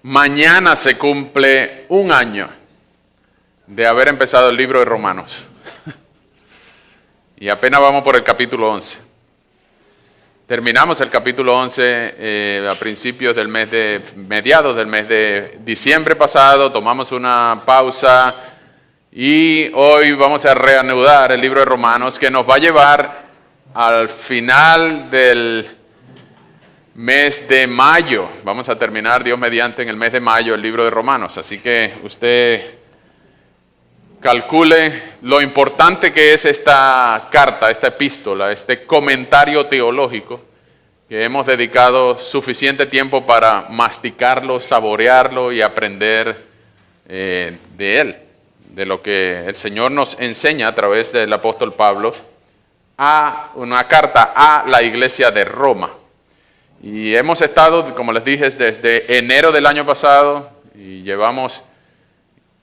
Mañana se cumple un año de haber empezado el libro de Romanos. Y apenas vamos por el capítulo 11. Terminamos el capítulo 11 a principios del mediados del mes de diciembre pasado, tomamos una pausa y hoy vamos a reanudar el libro de Romanos que nos va a llevar al final del mes de mayo. Vamos a terminar, Dios mediante, en el mes de mayo el libro de Romanos. Así que usted calcule lo importante que es esta carta, esta epístola, este comentario teológico que hemos dedicado suficiente tiempo para masticarlo, saborearlo y aprender de él, de lo que el Señor nos enseña a través del apóstol Pablo a una carta a la iglesia de Roma. Y hemos estado, como les dije, desde enero del año pasado y llevamos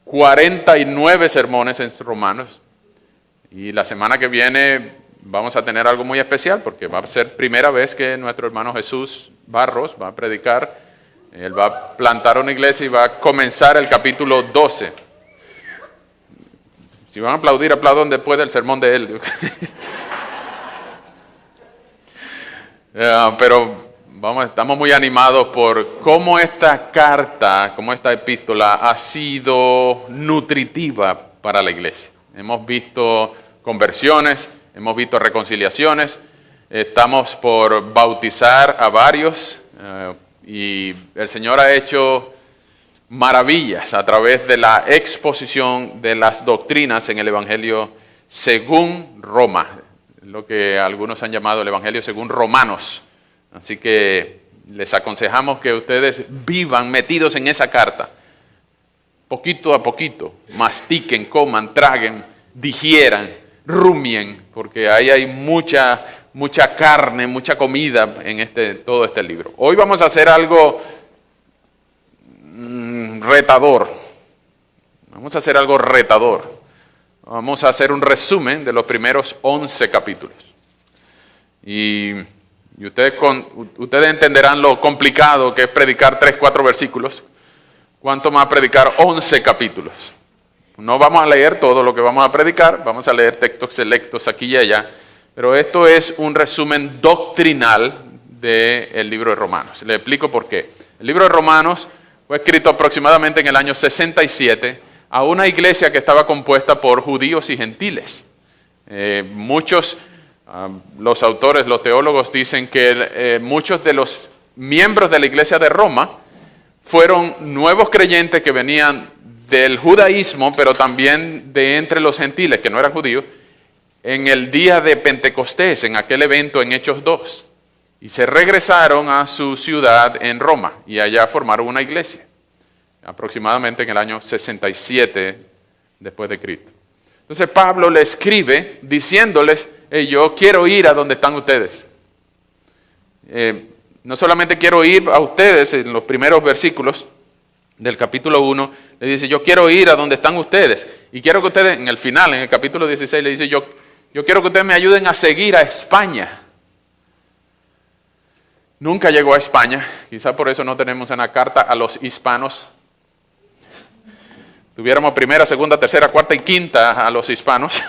49 sermones en Romanos. Y la semana que viene vamos a tener algo muy especial porque va a ser primera vez que nuestro hermano Jesús Barros va a predicar. Él va a plantar una iglesia y va a comenzar el capítulo 12. Si van a aplaudir, aplaudan después del sermón de él. Pero estamos muy animados por cómo esta carta, cómo esta epístola ha sido nutritiva para la iglesia. Hemos visto conversiones, hemos visto reconciliaciones, estamos por bautizar a varios y el Señor ha hecho maravillas a través de la exposición de las doctrinas en el Evangelio según Roma, lo que algunos han llamado el Evangelio según Romanos. Así que les aconsejamos que ustedes vivan metidos en esa carta, poquito a poquito, mastiquen, coman, traguen, digieran, rumien, porque ahí hay mucha carne, mucha comida en todo este libro. Hoy vamos a hacer algo retador. Vamos a hacer algo retador. Vamos a hacer un resumen de los primeros 11 capítulos. Y ustedes entenderán lo complicado que es predicar 3-4 versículos. ¿Cuánto más predicar 11 capítulos? No vamos a leer todo lo que vamos a predicar, vamos a leer textos selectos aquí y allá, pero esto es un resumen doctrinal del libro de Romanos. Les explico por qué. El libro de Romanos fue escrito aproximadamente en el año 67 a una iglesia que estaba compuesta por judíos y gentiles. Los autores, los teólogos dicen que muchos de los miembros de la iglesia de Roma fueron nuevos creyentes que venían del judaísmo, pero también de entre los gentiles, que no eran judíos, en el día de Pentecostés, en aquel evento en Hechos 2. Y se regresaron a su ciudad en Roma y allá formaron una iglesia, aproximadamente en el año 67 después de Cristo. Entonces Pablo le escribe diciéndoles: yo quiero ir a donde están ustedes. No solamente quiero ir a ustedes, en los primeros versículos del capítulo 1, le dice: yo quiero ir a donde están ustedes. Y quiero que ustedes, en el final, en el capítulo 16, le dice: yo quiero que ustedes me ayuden a seguir a España. Nunca llegó a España, quizá por eso no tenemos una carta a los hispanos. Tuviéramos primera, segunda, tercera, cuarta y quinta a los hispanos.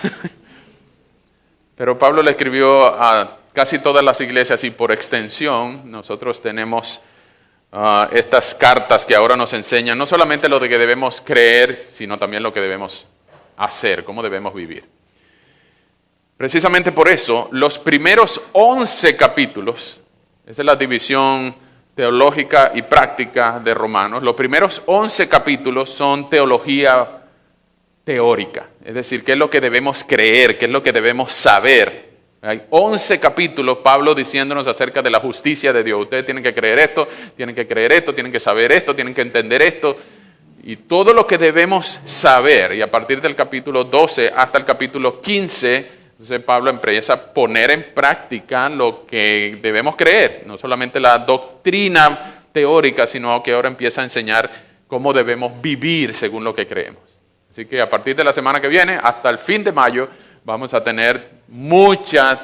Pero Pablo le escribió a casi todas las iglesias y por extensión nosotros tenemos estas cartas que ahora nos enseñan no solamente lo de que debemos creer, sino también lo que debemos hacer, cómo debemos vivir. Precisamente por eso, los primeros 11 capítulos, esa es la división teológica y práctica de Romanos, los primeros 11 capítulos son teología teórica, es decir, qué es lo que debemos creer, qué es lo que debemos saber. Hay 11 capítulos, Pablo diciéndonos acerca de la justicia de Dios. Ustedes tienen que creer esto, tienen que creer esto, tienen que saber esto, tienen que entender esto. Y todo lo que debemos saber, y a partir del capítulo 12 hasta el capítulo 15, entonces Pablo empieza a poner en práctica lo que debemos creer. No solamente la doctrina teórica, sino que ahora empieza a enseñar cómo debemos vivir según lo que creemos. Así que a partir de la semana que viene, hasta el fin de mayo, vamos a tener mucha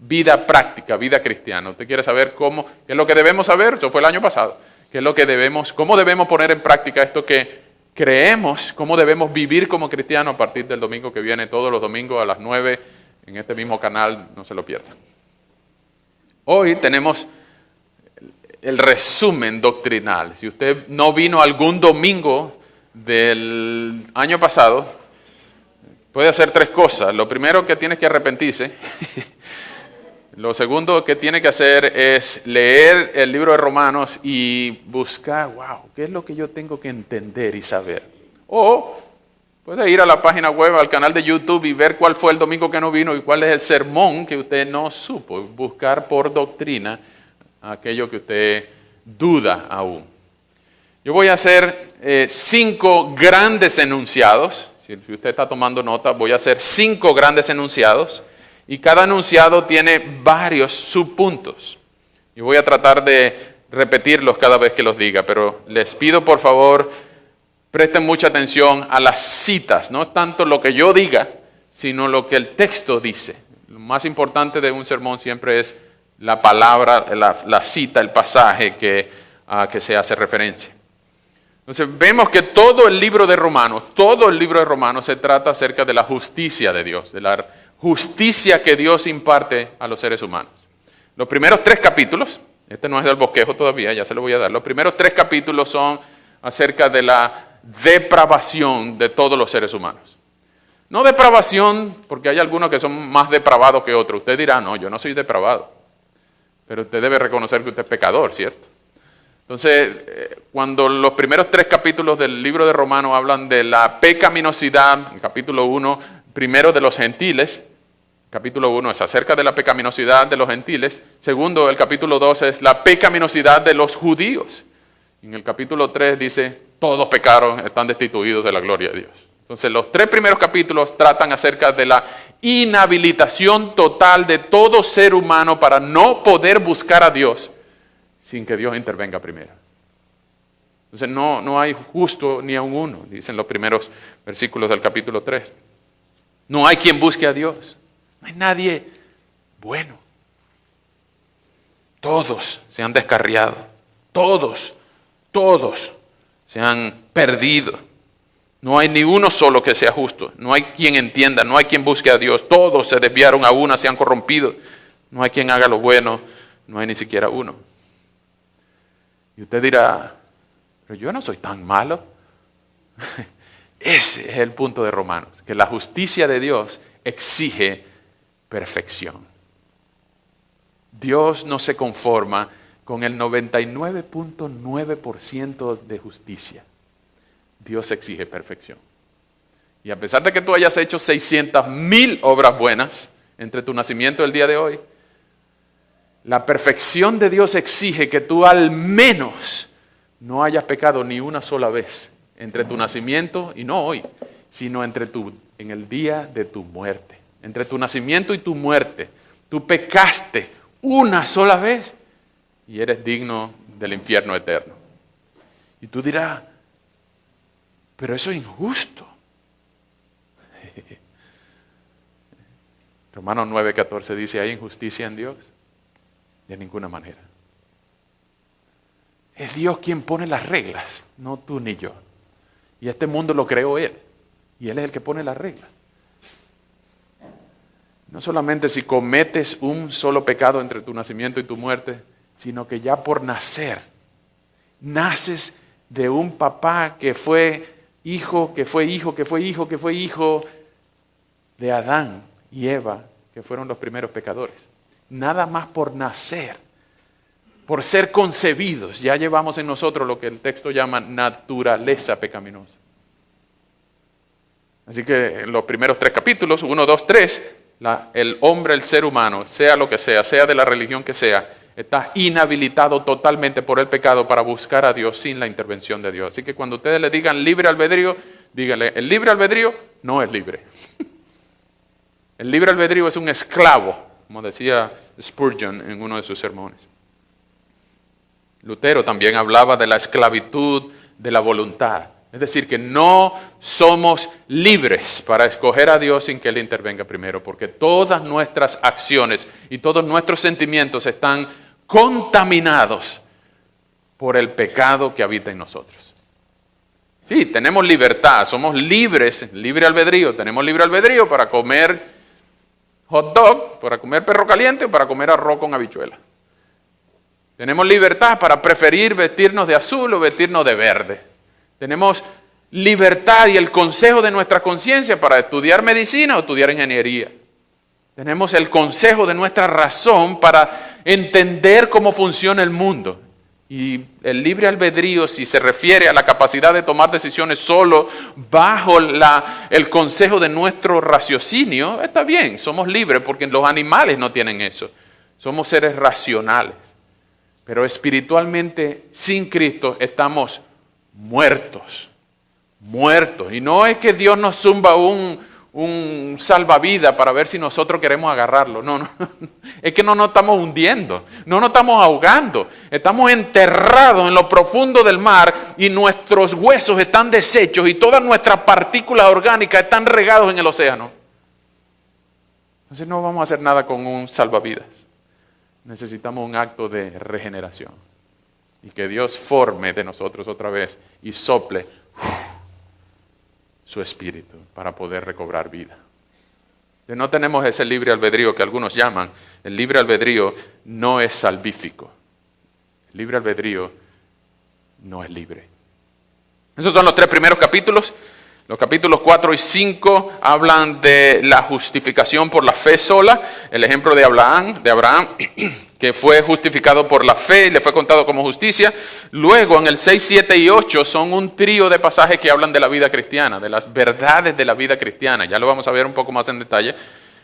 vida práctica, vida cristiana. ¿Usted quiere saber qué es lo que debemos saber? Eso fue el año pasado. qué es lo que cómo debemos poner en práctica esto que creemos, cómo debemos vivir como cristianos a partir del domingo que viene, todos los domingos a las 9 en este mismo canal, no se lo pierdan. Hoy tenemos el resumen doctrinal. Si usted no vino algún domingo del año pasado, puede hacer 3 cosas. Lo primero que tiene que arrepentirse. Lo segundo que tiene que hacer es leer el libro de Romanos y buscar, ¿qué es lo que yo tengo que entender y saber? O puede ir a la página web, al canal de YouTube y ver cuál fue el domingo que no vino y cuál es el sermón que usted no supo. Buscar por doctrina aquello que usted duda aún. Yo voy a hacer 5 grandes enunciados. Si usted está tomando nota, voy a hacer 5 grandes enunciados. Y cada enunciado tiene varios subpuntos. Y voy a tratar de repetirlos cada vez que los diga, pero les pido por favor, presten mucha atención a las citas, no tanto lo que yo diga, sino lo que el texto dice. Lo más importante de un sermón siempre es la palabra, la cita, el pasaje a que se hace referencia. Entonces vemos que todo el libro de Romanos se trata acerca de la justicia de Dios, de la justicia que Dios imparte a los seres humanos. Los primeros 3 capítulos, este no es del bosquejo todavía, ya se lo voy a dar, los primeros 3 capítulos son acerca de la depravación de todos los seres humanos. No depravación, porque hay algunos que son más depravados que otros. Usted dirá, no, yo no soy depravado, pero usted debe reconocer que usted es pecador, ¿cierto? Entonces, cuando los primeros 3 capítulos del libro de Romanos hablan de la pecaminosidad, en capítulo 1, primero de los gentiles, capítulo 1 es acerca de la pecaminosidad de los gentiles. Segundo, el capítulo 2 es la pecaminosidad de los judíos. En el capítulo 3 dice, todos pecaron, están destituidos de la gloria de Dios. Entonces, los 3 primeros capítulos tratan acerca de la inhabilitación total de todo ser humano para no poder buscar a Dios sin que Dios intervenga primero. Entonces, no hay justo ni aun uno, dicen los primeros versículos del capítulo 3. No hay quien busque a Dios. No hay nadie bueno. Todos se han descarriado. Todos se han perdido. No hay ni uno solo que sea justo. No hay quien entienda. No hay quien busque a Dios. Todos se desviaron a una, se han corrompido. No hay quien haga lo bueno. No hay ni siquiera uno. Y usted dirá, pero yo no soy tan malo. Ese es el punto de Romanos, que la justicia de Dios exige perfección. Dios no se conforma con el 99.9% de justicia. Dios exige perfección. Y a pesar de que tú hayas hecho 600,000 obras buenas entre tu nacimiento y el día de hoy, la perfección de Dios exige que tú al menos no hayas pecado ni una sola vez entre tu nacimiento, y no hoy, sino en el día de tu muerte. Entre tu nacimiento y tu muerte, tú pecaste una sola vez y eres digno del infierno eterno. Y tú dirás, pero eso es injusto. Romanos 9:14 dice, ¿hay injusticia en Dios? De ninguna manera. Es Dios quien pone las reglas, no tú ni yo. Y este mundo lo creó Él. Y Él es el que pone las reglas. No solamente si cometes un solo pecado entre tu nacimiento y tu muerte, sino que ya por nacer, naces de un papá que fue hijo, que fue hijo, que fue hijo, que fue hijo de Adán y Eva, que fueron los primeros pecadores. Nada más por nacer, por ser concebidos, ya llevamos en nosotros lo que el texto llama naturaleza pecaminosa. Así que en los primeros 3 capítulos, 1, 2, 3, el hombre, el ser humano, sea lo que sea de la religión que sea, está inhabilitado totalmente por el pecado para buscar a Dios sin la intervención de Dios. Así que cuando ustedes le digan libre albedrío, díganle, el libre albedrío no es libre. El libre albedrío es un esclavo, como decía Spurgeon en uno de sus sermones. Lutero también hablaba de la esclavitud de la voluntad. Es decir, que no somos libres para escoger a Dios sin que Él intervenga primero, porque todas nuestras acciones y todos nuestros sentimientos están contaminados por el pecado que habita en nosotros. Sí, tenemos libertad, somos libres, libre albedrío. Tenemos libre albedrío para comer hot dog, para comer perro caliente o para comer arroz con habichuela. Tenemos libertad para preferir vestirnos de azul o vestirnos de verde. Tenemos libertad y el consejo de nuestra conciencia para estudiar medicina o estudiar ingeniería. Tenemos el consejo de nuestra razón para entender cómo funciona el mundo. Y el libre albedrío, si se refiere a la capacidad de tomar decisiones solo bajo el consejo de nuestro raciocinio, está bien, somos libres porque los animales no tienen eso. Somos seres racionales. Pero espiritualmente, sin Cristo, estamos muertos. Muertos. Y no es que Dios nos zumba un salvavidas para ver si nosotros queremos agarrarlo. No. Es que no nos estamos hundiendo, no nos estamos ahogando. Estamos enterrados en lo profundo del mar y nuestros huesos están deshechos y todas nuestras partículas orgánicas están regados en el océano. Entonces no vamos a hacer nada con un salvavidas. Necesitamos un acto de regeneración. Y que Dios forme de nosotros otra vez y sople su espíritu para poder recobrar vida. No tenemos ese libre albedrío que algunos llaman. El libre albedrío no es salvífico. El libre albedrío no es libre. Esos son los 3 primeros capítulos. Los capítulos 4 y 5 hablan de la justificación por la fe sola. El ejemplo de Abraham, que fue justificado por la fe y le fue contado como justicia. Luego en el 6, 7 y 8 son un trío de pasajes que hablan de la vida cristiana, de las verdades de la vida cristiana. Ya lo vamos a ver un poco más en detalle.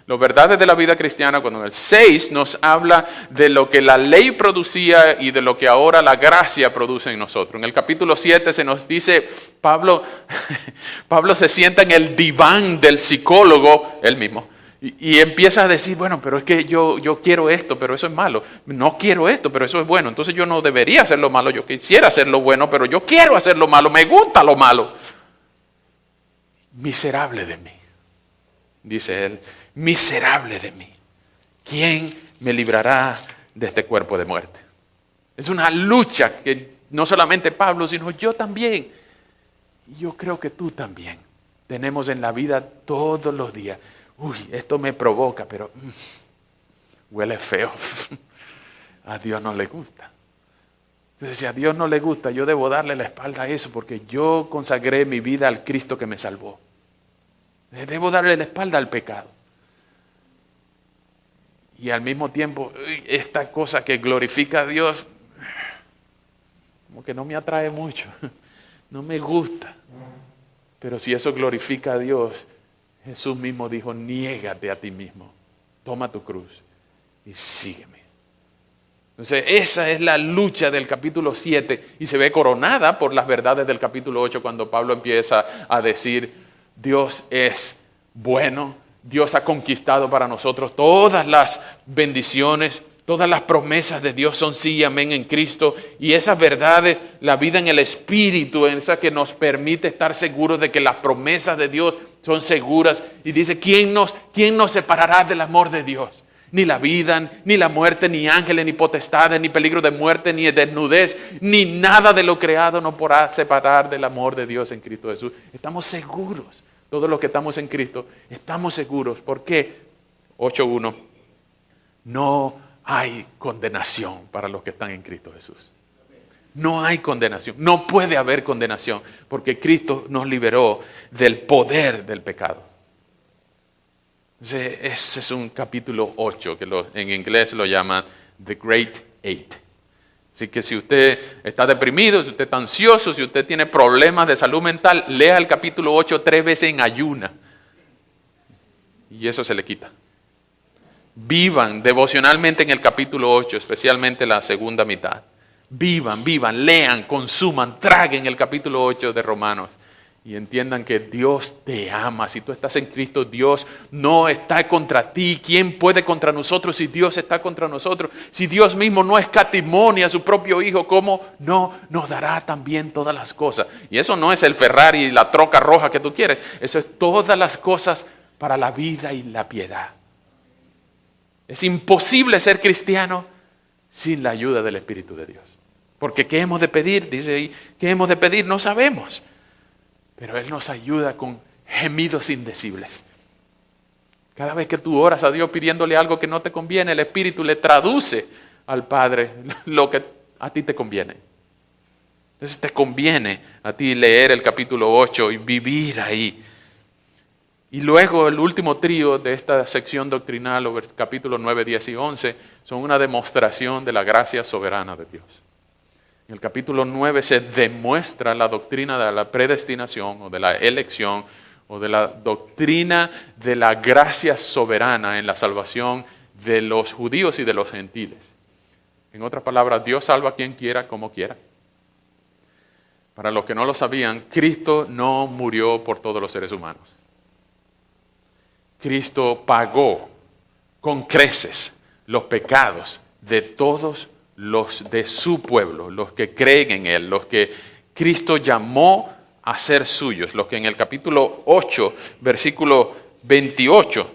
Las verdades de la vida cristiana, cuando en el 6 nos habla de lo que la ley producía y de lo que ahora la gracia produce en nosotros. En el capítulo 7 se nos dice, Pablo se sienta en el diván del psicólogo, él mismo, y empieza a decir, bueno, pero es que yo quiero esto, pero eso es malo. No quiero esto, pero eso es bueno. Entonces yo no debería hacer lo malo, yo quisiera hacer lo bueno, pero yo quiero hacer lo malo, me gusta lo malo. Miserable de mí, dice él. Miserable de mí. ¿Quién me librará de este cuerpo de muerte? Es una lucha que no solamente Pablo, sino yo también. Y yo creo que tú también. Tenemos en la vida todos los días. Uy, esto me provoca, pero huele feo. A Dios no le gusta. Entonces, si a Dios no le gusta, yo debo darle la espalda a eso porque yo consagré mi vida al Cristo que me salvó. Debo darle la espalda al pecado. Y al mismo tiempo, esta cosa que glorifica a Dios, como que no me atrae mucho, no me gusta. Pero si eso glorifica a Dios, Jesús mismo dijo, niégate a ti mismo, toma tu cruz y sígueme. Entonces esa es la lucha del capítulo 7 y se ve coronada por las verdades del capítulo 8 cuando Pablo empieza a decir, Dios es bueno. Dios ha conquistado para nosotros todas las bendiciones, todas las promesas de Dios son sí y amén en Cristo. Y esas verdades, la vida en el Espíritu, esa que nos permite estar seguros de que las promesas de Dios son seguras. Y dice, ¿quién nos separará del amor de Dios? Ni la vida, ni la muerte, ni ángeles, ni potestades, ni peligro de muerte, ni desnudez, ni nada de lo creado nos podrá separar del amor de Dios en Cristo Jesús. Estamos seguros. Todos los que estamos en Cristo, estamos seguros. ¿Por qué? 8.1. No hay condenación para los que están en Cristo Jesús. No hay condenación. No puede haber condenación porque Cristo nos liberó del poder del pecado. Ese es un capítulo 8 que en inglés lo llaman The Great Eight. Así que si usted está deprimido, si usted está ansioso, si usted tiene problemas de salud mental, lea el capítulo 8 3 veces en ayuna. Y eso se le quita. Vivan devocionalmente en el capítulo 8, especialmente la segunda mitad. Vivan, lean, consuman, traguen el capítulo 8 de Romanos. Y entiendan que Dios te ama. Si tú estás en Cristo, Dios no está contra ti. ¿Quién puede contra nosotros si Dios está contra nosotros? Si Dios mismo no escatimó ni a su propio Hijo, ¿cómo no nos dará también todas las cosas? Y eso no es el Ferrari y la troca roja que tú quieres. Eso es todas las cosas para la vida y la piedad. Es imposible ser cristiano sin la ayuda del Espíritu de Dios. Porque ¿qué hemos de pedir? Dice ahí, ¿qué hemos de pedir? No sabemos. Pero Él nos ayuda con gemidos indecibles. Cada vez que tú oras a Dios pidiéndole algo que no te conviene, el Espíritu le traduce al Padre lo que a ti te conviene. Entonces te conviene a ti leer el capítulo 8 y vivir ahí. Y luego el último trío de esta sección doctrinal, capítulos 9, 10 y 11, son una demostración de la gracia soberana de Dios. En el capítulo 9 se demuestra la doctrina de la predestinación o de la elección o de la doctrina de la gracia soberana en la salvación de los judíos y de los gentiles. En otras palabras, Dios salva a quien quiera, como quiera. Para los que no lo sabían, Cristo no murió por todos los seres humanos. Cristo pagó con creces los pecados de todos los de su pueblo, los que creen en Él, los que Cristo llamó a ser suyos, los que en el capítulo 8, versículo 28,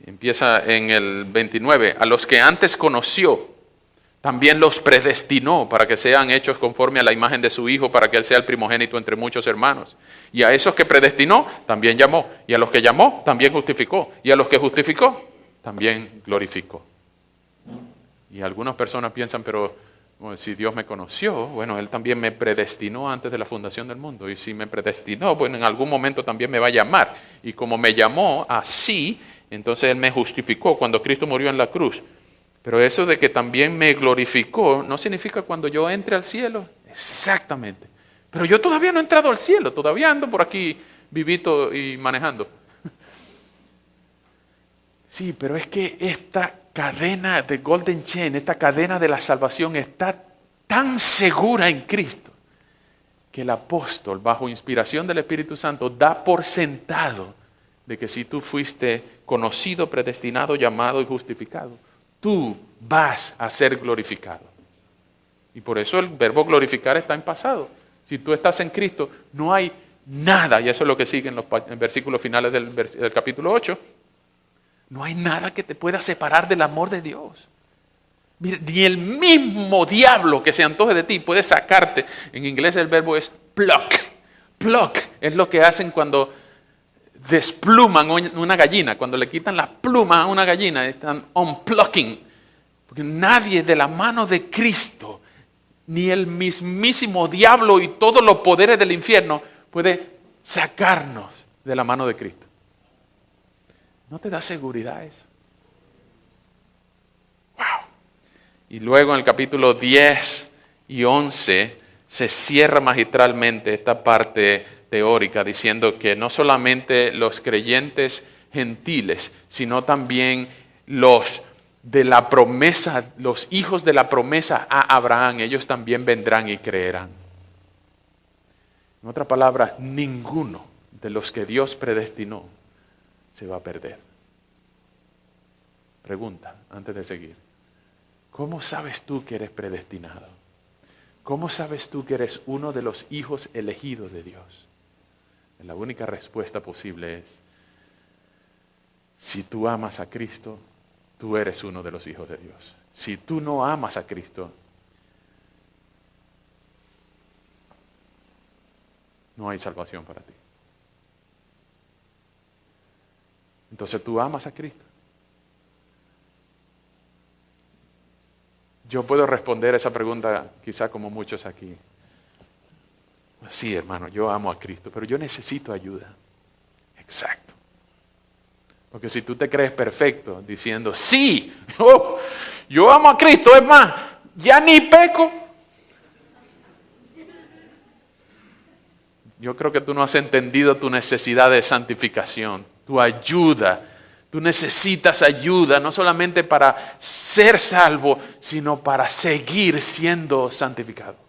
empieza en el 29, a los que antes conoció, también los predestinó para que sean hechos conforme a la imagen de su Hijo, para que Él sea el primogénito entre muchos hermanos. Y a esos que predestinó, también llamó. Y a los que llamó, también justificó. Y a los que justificó, también glorificó. Y algunas personas piensan, pero bueno, si Dios me conoció, bueno, Él también me predestinó antes de la fundación del mundo. Y si me predestinó, bueno, en algún momento también me va a llamar. Y como me llamó así, entonces Él me justificó cuando Cristo murió en la cruz. Pero eso de que también me glorificó, no significa cuando yo entre al cielo. Exactamente. Pero yo todavía no he entrado al cielo, todavía ando por aquí vivito y manejando. Sí, pero es que esta cadena de Golden Chain, esta cadena de la salvación está tan segura en Cristo que el apóstol, bajo inspiración del Espíritu Santo, da por sentado de que si tú fuiste conocido, predestinado, llamado y justificado, tú vas a ser glorificado. Y por eso el verbo glorificar está en pasado. Si tú estás en Cristo, no hay nada, y eso es lo que sigue en los versículos finales del capítulo 8, no hay nada que te pueda separar del amor de Dios. Mira, ni el mismo diablo que se antoje de ti puede sacarte. En inglés el verbo es pluck. Pluck es lo que hacen cuando despluman una gallina, cuando le quitan la pluma a una gallina, están unplucking. Porque nadie de la mano de Cristo, ni el mismísimo diablo y todos los poderes del infierno puede sacarnos de la mano de Cristo. ¿No te da seguridad eso? ¡Wow! Y luego en el capítulo 10 y 11 se cierra magistralmente esta parte teórica diciendo que no solamente los creyentes gentiles, sino también los de la promesa, los hijos de la promesa a Abraham, ellos también vendrán y creerán. En otras palabras, ninguno de los que Dios predestinó se va a perder. Pregunta, antes de seguir. ¿Cómo sabes tú que eres predestinado? ¿Cómo sabes tú que eres uno de los hijos elegidos de Dios? La única respuesta posible es, si tú amas a Cristo, tú eres uno de los hijos de Dios. Si tú no amas a Cristo, no hay salvación para ti. Entonces tú amas a Cristo. Yo puedo responder esa pregunta quizá como muchos aquí. Sí, hermano, yo amo a Cristo, pero yo necesito ayuda. Exacto. Porque si tú te crees perfecto diciendo, sí, yo amo a Cristo, es más, ya ni peco. Yo creo que tú no has entendido tu necesidad de santificación, tu ayuda. Tú necesitas ayuda, no solamente para ser salvo, sino para seguir siendo santificado.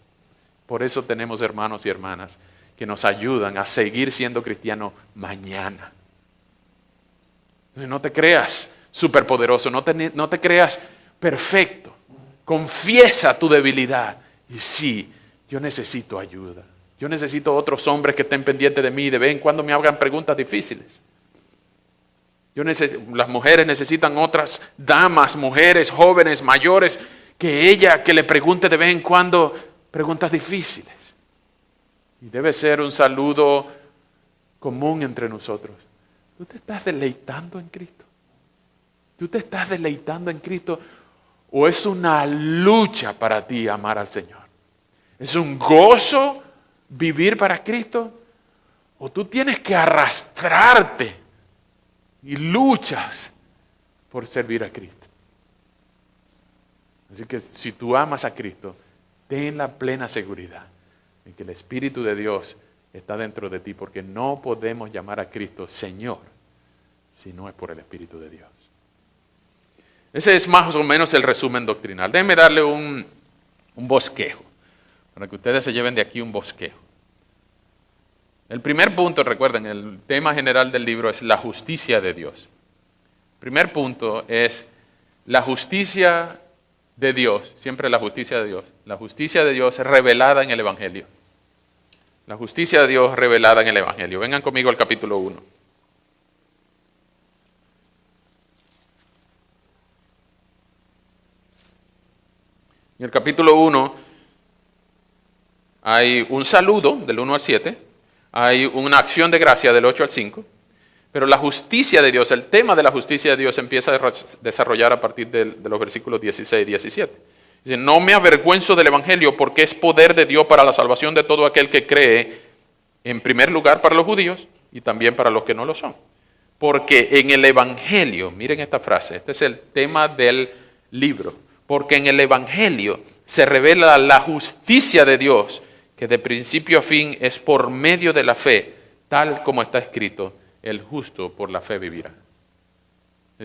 Por eso tenemos hermanos y hermanas que nos ayudan a seguir siendo cristianos mañana. Entonces no te creas superpoderoso, no te creas perfecto. Confiesa tu debilidad. Y sí, yo necesito ayuda. Yo necesito otros hombres que estén pendientes de mí y de vez en cuando me hagan preguntas difíciles. Las mujeres necesitan otras damas, mujeres, jóvenes, mayores, que le pregunte de vez en cuando preguntas difíciles. Y debe ser un saludo común entre nosotros. ¿Tú te estás deleitando en Cristo? ¿Tú te estás deleitando en Cristo? ¿O es una lucha para ti amar al Señor? ¿Es un gozo vivir para Cristo? ¿O tú tienes que arrastrarte y luchas por servir a Cristo? Así que si tú amas a Cristo, ten la plena seguridad en que el Espíritu de Dios está dentro de ti, porque no podemos llamar a Cristo Señor si no es por el Espíritu de Dios. Ese es más o menos el resumen doctrinal. Déjenme darle un bosquejo, para que ustedes se lleven de aquí un bosquejo. El primer punto, recuerden, el tema general del libro es la justicia de Dios. El primer punto es la justicia de Dios, siempre la justicia de Dios. La justicia de Dios revelada en el Evangelio. La justicia de Dios revelada en el Evangelio. Vengan conmigo al capítulo 1. En el capítulo 1 hay un saludo del 1 al 7, hay una acción de gracia del 8 al 5, pero la justicia de Dios, el tema de la justicia de Dios se empieza a desarrollar a partir de los versículos 16 y 17. Dice, no me avergüenzo del Evangelio porque es poder de Dios para la salvación de todo aquel que cree, en primer lugar para los judíos y también para los que no lo son. Porque en el Evangelio, miren esta frase, este es el tema del libro, porque en el Evangelio se revela la justicia de Dios, que de principio a fin es por medio de la fe, tal como está escrito, el justo por la fe vivirá.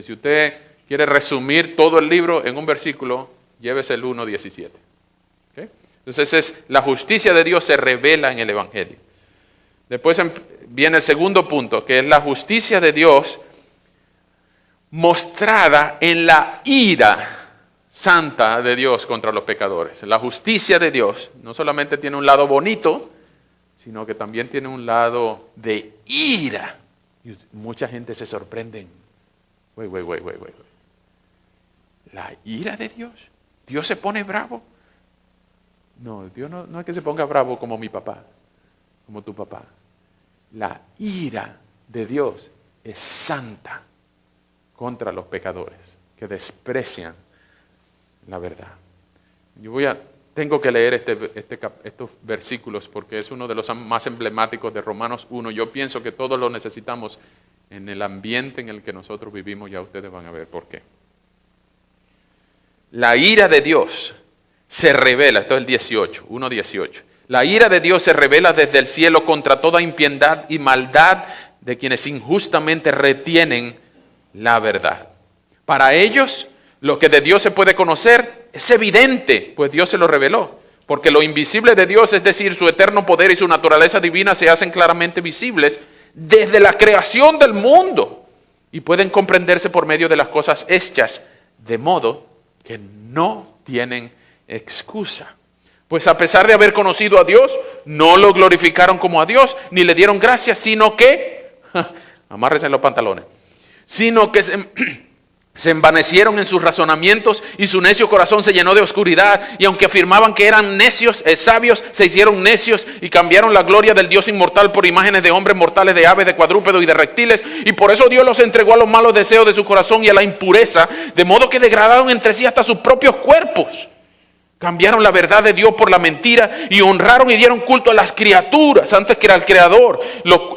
Si usted quiere resumir todo el libro en un versículo, llévese el 1:17. ¿Okay? Entonces la justicia de Dios se revela en el Evangelio. Después viene el segundo punto, que es la justicia de Dios mostrada en la ira santa de Dios contra los pecadores. La justicia de Dios no solamente tiene un lado bonito, sino que también tiene un lado de ira. Y mucha gente se sorprende. Güey. ¿La ira de Dios? ¿Dios se pone bravo? No, Dios no es que se ponga bravo como mi papá, como tu papá. La ira de Dios es santa contra los pecadores que desprecian la verdad. Tengo que leer estos versículos porque es uno de los más emblemáticos de Romanos 1. Yo pienso que todos lo necesitamos en el ambiente en el que nosotros vivimos. Ya ustedes van a ver por qué. La ira de Dios se revela, esto es el 18, 1:18. La ira de Dios se revela desde el cielo contra toda impiedad y maldad de quienes injustamente retienen la verdad. Para ellos, lo que de Dios se puede conocer es evidente, pues Dios se lo reveló. Porque lo invisible de Dios, es decir, su eterno poder y su naturaleza divina, se hacen claramente visibles desde la creación del mundo y pueden comprenderse por medio de las cosas hechas, de modo que no tienen excusa. Pues a pesar de haber conocido a Dios, no lo glorificaron como a Dios, ni le dieron gracias, sino que, amárrense en los pantalones, sino que se envanecieron en sus razonamientos y su necio corazón se llenó de oscuridad. Y aunque afirmaban que eran necios, sabios, se hicieron necios y cambiaron la gloria del Dios inmortal por imágenes de hombres mortales, de aves, de cuadrúpedos y de reptiles. Y por eso Dios los entregó a los malos deseos de su corazón y a la impureza, de modo que degradaron entre sí hasta sus propios cuerpos. Cambiaron la verdad de Dios por la mentira y honraron y dieron culto a las criaturas antes que al Creador,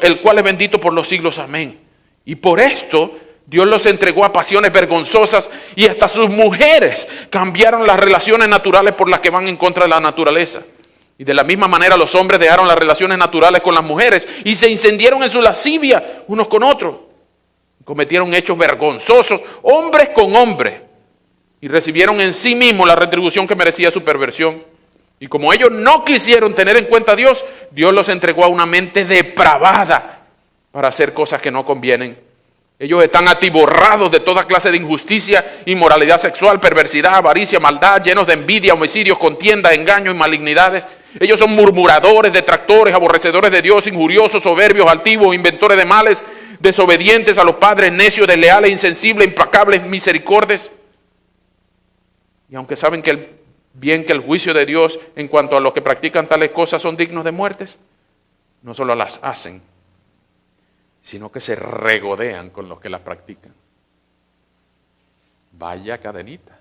el cual es bendito por los siglos. Amén. Y por esto Dios los entregó a pasiones vergonzosas y hasta sus mujeres cambiaron las relaciones naturales por las que van en contra de la naturaleza. Y de la misma manera los hombres dejaron las relaciones naturales con las mujeres y se incendiaron en su lascivia unos con otros. Cometieron hechos vergonzosos, hombres con hombres, y recibieron en sí mismos la retribución que merecía su perversión. Y como ellos no quisieron tener en cuenta a Dios, Dios los entregó a una mente depravada para hacer cosas que no convienen. Ellos están atiborrados de toda clase de injusticia, inmoralidad sexual, perversidad, avaricia, maldad, llenos de envidia, homicidios, contiendas, engaños y malignidades. Ellos son murmuradores, detractores, aborrecedores de Dios, injuriosos, soberbios, altivos, inventores de males, desobedientes a los padres, necios, desleales, insensibles, implacables, misericordias. Y aunque saben bien que el juicio de Dios en cuanto a los que practican tales cosas son dignos de muertes, no solo las hacen, sino que se regodean con los que las practican. Vaya cadenita.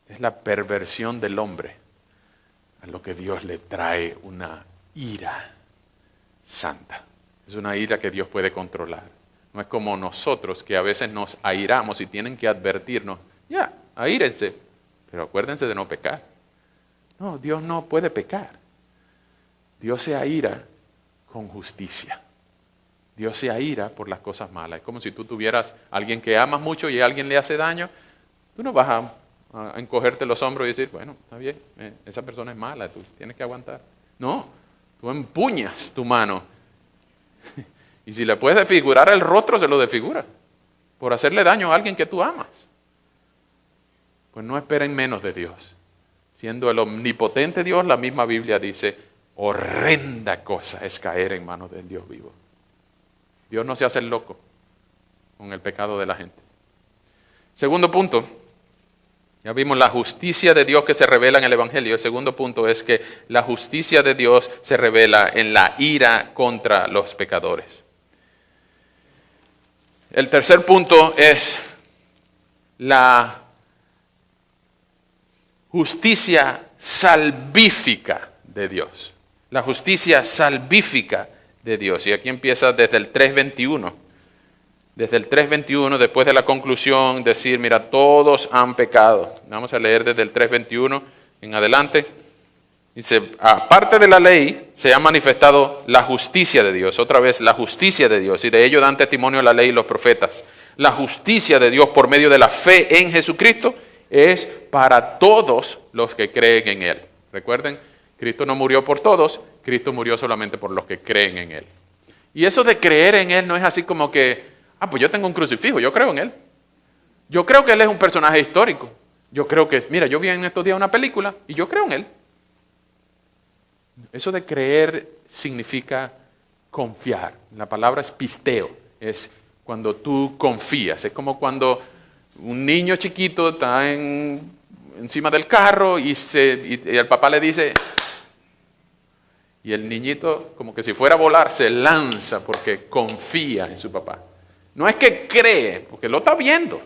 Es la perversión del hombre a lo que Dios le trae una ira santa. Es una ira que Dios puede controlar. No es como nosotros que a veces nos airamos y tienen que advertirnos, ya, aírense, pero acuérdense de no pecar. No, Dios no puede pecar. Dios se aira con justicia. Dios se aira por las cosas malas. Es como si tú tuvieras a alguien que amas mucho y a alguien le hace daño. Tú no vas a encogerte los hombros y decir, bueno, está bien, esa persona es mala, tú tienes que aguantar. No, tú empuñas tu mano. Y si le puedes desfigurar el rostro, se lo desfigura. Por hacerle daño a alguien que tú amas. Pues no esperen menos de Dios. Siendo el omnipotente Dios, la misma Biblia dice, horrenda cosa es caer en manos del Dios vivo. Dios no se hace el loco con el pecado de la gente. Segundo punto, ya vimos la justicia de Dios que se revela en el Evangelio. El segundo punto es que la justicia de Dios se revela en la ira contra los pecadores. El tercer punto es la justicia salvífica de Dios. La justicia salvífica de Dios. Y aquí empieza desde el 3:21. Desde el 3:21, después de la conclusión, decir, mira, todos han pecado. Vamos a leer desde el 3:21 en adelante. Dice, aparte de la ley, se ha manifestado la justicia de Dios. Otra vez, la justicia de Dios. Y de ello dan testimonio la ley y los profetas. La justicia de Dios por medio de la fe en Jesucristo es para todos los que creen en Él. Recuerden, Cristo no murió por todos, Cristo murió solamente por los que creen en Él. Y eso de creer en Él no es así como que, pues yo tengo un crucifijo, yo creo en Él. Yo creo que Él es un personaje histórico. Yo creo que, mira, yo vi en estos días una película y yo creo en Él. Eso de creer significa confiar. La palabra es pisteo, es cuando tú confías. Es como cuando un niño chiquito está encima del carro y el papá le dice, y el niñito, como que si fuera a volar, se lanza porque confía en su papá. No es que cree, porque lo está viendo.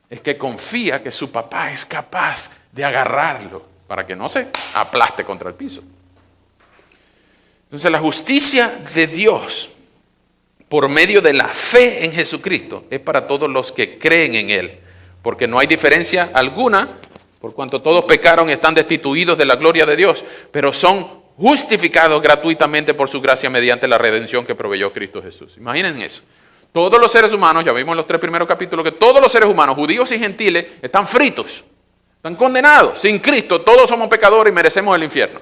Es que confía que su papá es capaz de agarrarlo para que no se aplaste contra el piso. Entonces la justicia de Dios por medio de la fe en Jesucristo es para todos los que creen en Él, porque no hay diferencia alguna, por cuanto todos pecaron y están destituidos de la gloria de Dios, pero son justificados gratuitamente por su gracia mediante la redención que proveyó Cristo Jesús. Imaginen eso. Todos los seres humanos, ya vimos en los 3 primeros capítulos, que todos los seres humanos, judíos y gentiles, están fritos, están condenados. Sin Cristo, todos somos pecadores y merecemos el infierno.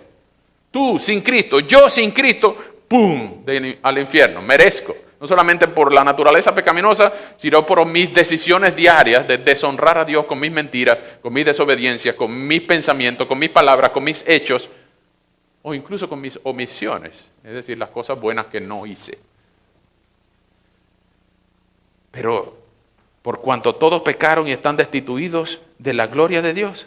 Tú sin Cristo, yo sin Cristo, ¡pum!, al infierno, merezco. No solamente por la naturaleza pecaminosa, sino por mis decisiones diarias de deshonrar a Dios con mis mentiras, con mis desobediencias, con mis pensamientos, con mis palabras, con mis hechos, o incluso con mis omisiones, es decir, las cosas buenas que no hice. Pero por cuanto todos pecaron y están destituidos de la gloria de Dios,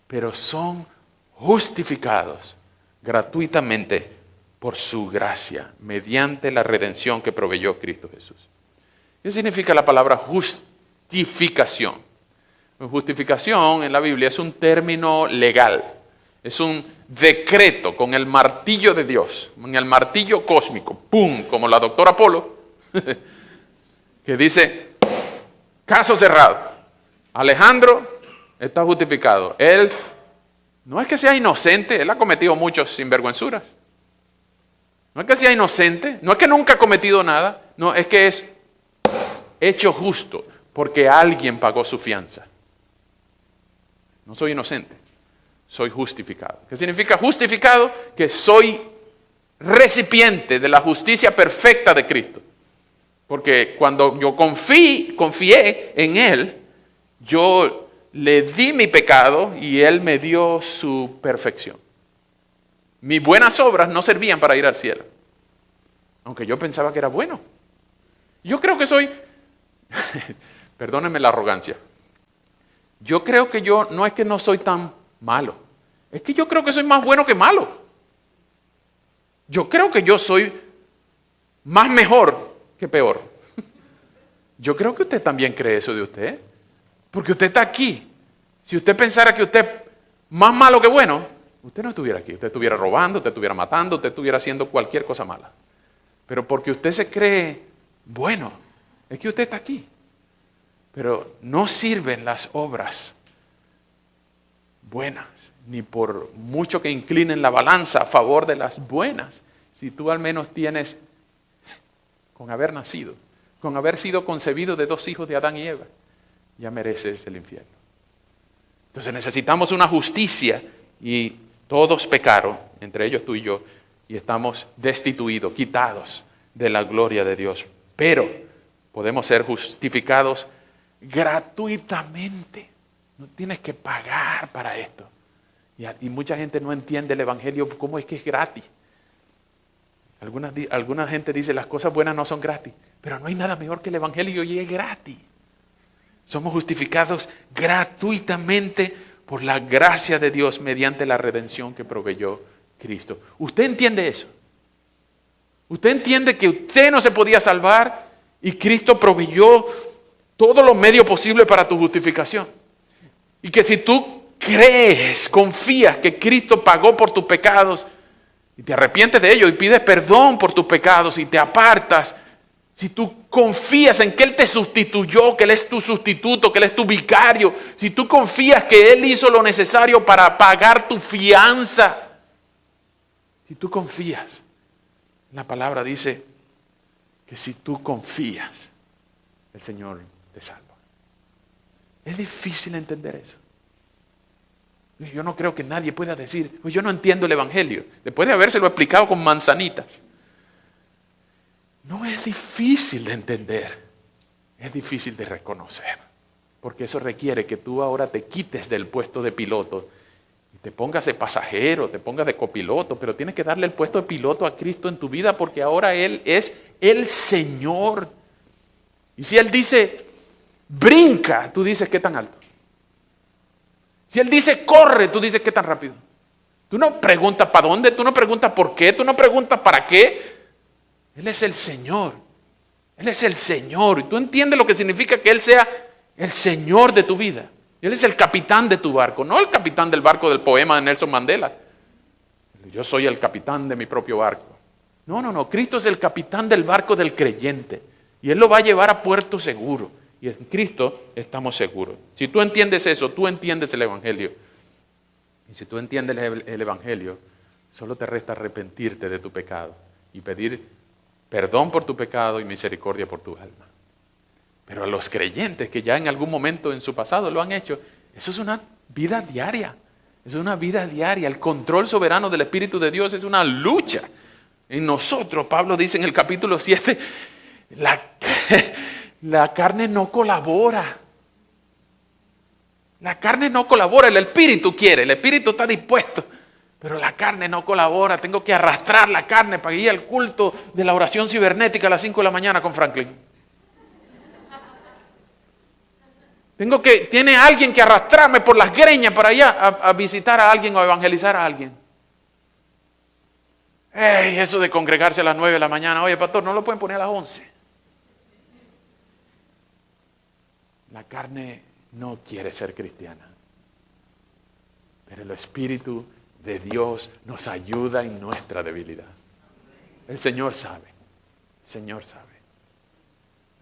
pero son justificados gratuitamente por su gracia, mediante la redención que proveyó Cristo Jesús. ¿Qué significa la palabra justificación? Justificación en la Biblia es un término legal, es un decreto con el martillo de Dios, con el martillo cósmico, ¡pum!, como la doctora Apolo, que dice, caso cerrado, Alejandro está justificado. Él no es que sea inocente, él ha cometido muchos sinvergüenzuras. No es que sea inocente, no es que nunca ha cometido nada, no, es que es hecho justo porque alguien pagó su fianza. No soy inocente, soy justificado. ¿Qué significa justificado? Que soy recipiente de la justicia perfecta de Cristo. Porque cuando yo confié en Él, yo le di mi pecado y Él me dio su perfección. Mis buenas obras no servían para ir al cielo. Aunque yo pensaba que era bueno. Yo creo que soy, perdónenme la arrogancia, yo creo que yo no es que no soy tan malo, es que yo creo que soy más bueno que malo. Yo creo que yo soy más mejor que peor. Yo creo que usted también cree eso de usted, porque usted está aquí. Si usted pensara que usted es más malo que bueno, usted no estuviera aquí. Usted estuviera robando, usted estuviera matando, usted estuviera haciendo cualquier cosa mala. Pero porque usted se cree bueno, es que usted está aquí. Pero no sirven las obras buenas, ni por mucho que inclinen la balanza a favor de las buenas, si tú al menos tienes, con haber nacido, con haber sido concebido de 2 hijos de Adán y Eva, ya mereces el infierno. Entonces necesitamos una justicia y todos pecaron, entre ellos tú y yo, y estamos destituidos, quitados de la gloria de Dios. Pero podemos ser justificados gratuitamente. No tienes que pagar para esto. Y mucha gente no entiende el Evangelio, cómo es que es gratis. Alguna gente dice las cosas buenas no son gratis, pero no hay nada mejor que el Evangelio y es gratis. Somos justificados gratuitamente por la gracia de Dios mediante la redención que proveyó Cristo. ¿Usted entiende eso? ¿Usted entiende que usted no se podía salvar y Cristo proveyó todos los medios posibles para tu justificación? Y que si tú crees, confías que Cristo pagó por tus pecados y te arrepientes de ellos y pides perdón por tus pecados y te apartas, si tú confías en que Él te sustituyó, que Él es tu sustituto, que Él es tu vicario, si tú confías que Él hizo lo necesario para pagar tu fianza, si tú confías, la palabra dice que si tú confías, el Señor te salva. Es difícil entender eso. Yo no creo que nadie pueda decir, pues yo no entiendo el Evangelio, después de habérselo explicado con manzanitas. No es difícil de entender, es difícil de reconocer, porque eso requiere que tú ahora te quites del puesto de piloto y te pongas de pasajero, te pongas de copiloto, pero tienes que darle el puesto de piloto a Cristo en tu vida porque ahora Él es el Señor. Y si Él dice, brinca, tú dices, ¿qué tan alto? Si Él dice, corre, tú dices, ¿qué tan rápido? Tú no preguntas para dónde, tú no preguntas por qué, tú no preguntas para qué. Él es el Señor. Él es el Señor. Y tú entiendes lo que significa que Él sea el Señor de tu vida. Él es el capitán de tu barco, no el capitán del barco del poema de Nelson Mandela. Yo soy el capitán de mi propio barco. No. Cristo es el capitán del barco del creyente. Y Él lo va a llevar a puerto seguro. Y en Cristo estamos seguros. Si tú entiendes eso, tú entiendes el Evangelio. Y si tú entiendes el Evangelio, solo te resta arrepentirte de tu pecado y pedir perdón por tu pecado y misericordia por tu alma. Pero a los creyentes que ya en algún momento en su pasado lo han hecho, eso es una vida diaria. Es una vida diaria. El control soberano del Espíritu de Dios es una lucha. En nosotros, Pablo dice en el capítulo 7, la carne no colabora. La carne no colabora, el Espíritu quiere, el Espíritu está dispuesto. Pero la carne no colabora, tengo que arrastrar la carne para ir al culto de la oración cibernética a las 5 de la mañana con Franklin. Tiene alguien que arrastrarme por las greñas para allá a visitar a alguien o a evangelizar a alguien. Eso de congregarse a las 9 de la mañana, oye pastor, no lo pueden poner a las 11. La carne no quiere ser cristiana, pero el Espíritu de Dios nos ayuda en nuestra debilidad. El Señor sabe.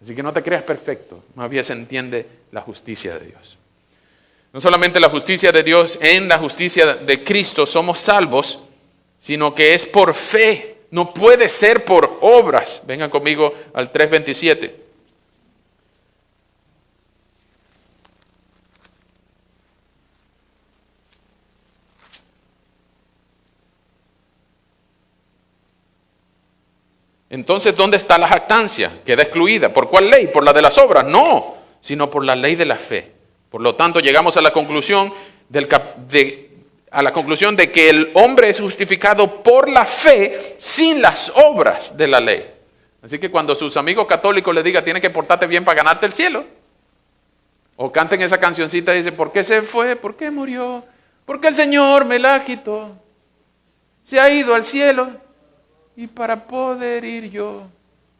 Así que no te creas perfecto, más bien se entiende la justicia de Dios. No solamente la justicia de Dios, en la justicia de Cristo somos salvos, sino que es por fe, no puede ser por obras. Vengan conmigo al 3:27. Entonces, ¿dónde está la jactancia? Queda excluida. ¿Por cuál ley? ¿Por la de las obras? No, sino por la ley de la fe. Por lo tanto, llegamos a la conclusión a la conclusión de que el hombre es justificado por la fe sin las obras de la ley. Así que cuando sus amigos católicos le digan, tienes que portarte bien para ganarte el cielo, o canten esa cancioncita y dicen, ¿por qué se fue? ¿Por qué murió? Porque el Señor me la quitó. Se ha ido al cielo. Y para poder ir yo,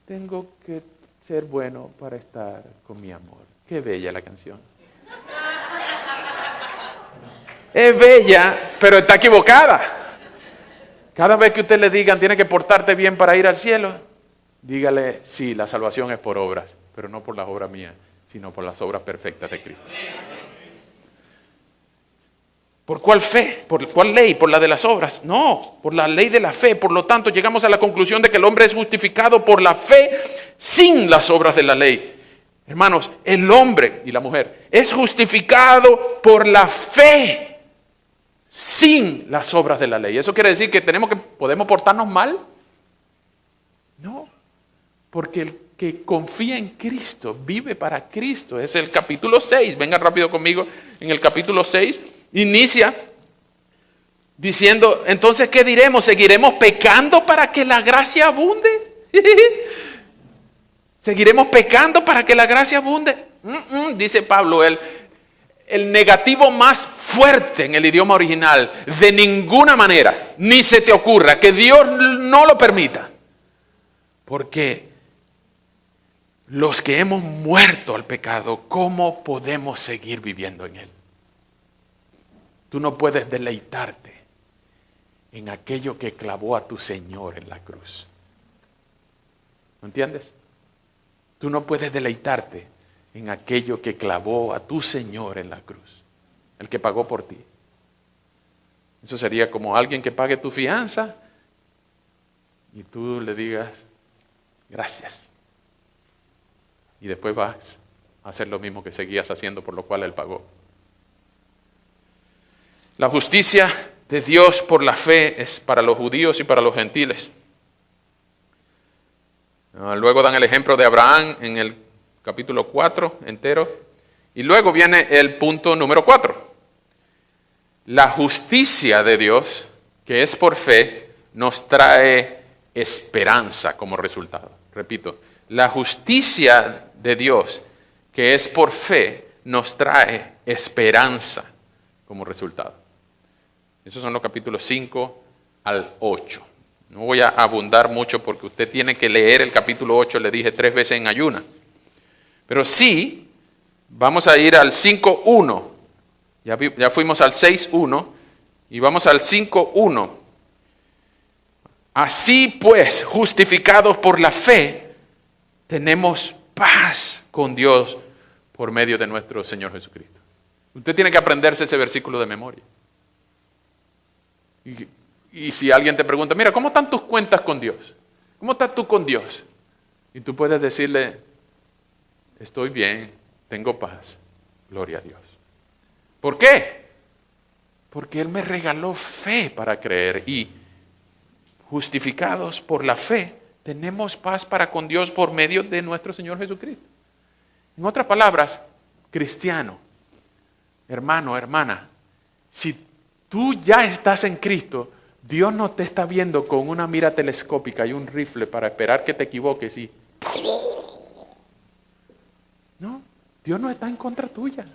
tengo que ser bueno para estar con mi amor. Qué bella la canción. Es bella, pero está equivocada. Cada vez que usted le digan, tiene que portarte bien para ir al cielo, dígale, sí, la salvación es por obras, pero no por las obras mías, sino por las obras perfectas de Cristo. ¿Por cuál fe? ¿Por cuál ley? ¿Por la de las obras? No, por la ley de la fe. Por lo tanto, llegamos a la conclusión de que el hombre es justificado por la fe sin las obras de la ley. Hermanos, el hombre y la mujer es justificado por la fe sin las obras de la ley. ¿Eso quiere decir que podemos portarnos mal? No, porque el que confía en Cristo, vive para Cristo. Es el capítulo 6. Vengan rápido conmigo. En el capítulo 6 inicia diciendo, entonces, ¿qué diremos? ¿Seguiremos pecando para que la gracia abunde? ¿Seguiremos pecando para que la gracia abunde? Dice Pablo, el negativo más fuerte en el idioma original, de ninguna manera, ni se te ocurra, que Dios no lo permita. Porque los que hemos muerto al pecado, ¿cómo podemos seguir viviendo en él? Tú no puedes deleitarte en aquello que clavó a tu Señor en la cruz. ¿No entiendes? Tú no puedes deleitarte en aquello que clavó a tu Señor en la cruz, el que pagó por ti. Eso sería como alguien que pague tu fianza y tú le digas, gracias. Y después vas a hacer lo mismo que seguías haciendo, por lo cual Él pagó. La justicia de Dios por la fe es para los judíos y para los gentiles. Luego dan el ejemplo de Abraham en el capítulo 4 entero. Y luego viene el punto número 4. La justicia de Dios, que es por fe, nos trae esperanza como resultado. Repito, la justicia de Dios, que es por fe, nos trae esperanza como resultado. Esos son los capítulos 5 al 8. No voy a abundar mucho porque usted tiene que leer el capítulo 8, le dije 3 veces en ayuna. Pero sí, vamos a ir al 5.1. Ya fuimos al 6.1 y vamos al 5.1. Así pues, justificados por la fe, tenemos paz con Dios por medio de nuestro Señor Jesucristo. Usted tiene que aprenderse ese versículo de memoria. Y si alguien te pregunta, mira, ¿cómo están tus cuentas con Dios? ¿Cómo estás tú con Dios? Y tú puedes decirle, estoy bien, tengo paz, gloria a Dios. ¿Por qué? Porque Él me regaló fe para creer y justificados por la fe, tenemos paz para con Dios por medio de nuestro Señor Jesucristo. En otras palabras, cristiano, hermano, hermana, si tú ya estás en Cristo, Dios no te está viendo con una mira telescópica y un rifle para esperar que te equivoques y... No, Dios no está en contra tuya.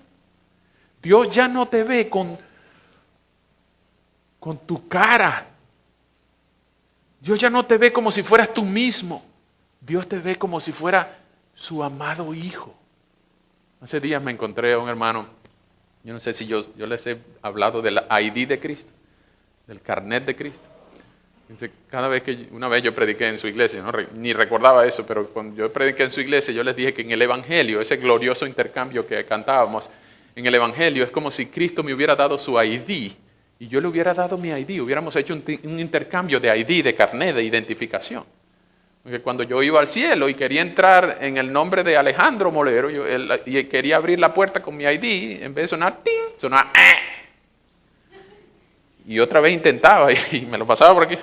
Dios ya no te ve con tu cara. Dios ya no te ve como si fueras tú mismo. Dios te ve como si fuera su amado hijo. Hace días me encontré a un hermano, yo no sé si yo les he hablado del ID de Cristo, del carnet de Cristo. Cada vez una vez yo prediqué en su iglesia, ni recordaba eso, pero cuando yo prediqué en su iglesia, yo les dije que en el Evangelio, ese glorioso intercambio que cantábamos, en el Evangelio es como si Cristo me hubiera dado su ID y yo le hubiera dado mi ID, hubiéramos hecho un intercambio de ID, de carnet, de identificación. Porque cuando yo iba al cielo y quería entrar en el nombre de Alejandro Molero, y quería abrir la puerta con mi ID, en vez de sonar ¡ting!, sonaba ¡eh! Y otra vez intentaba y me lo pasaba por aquí.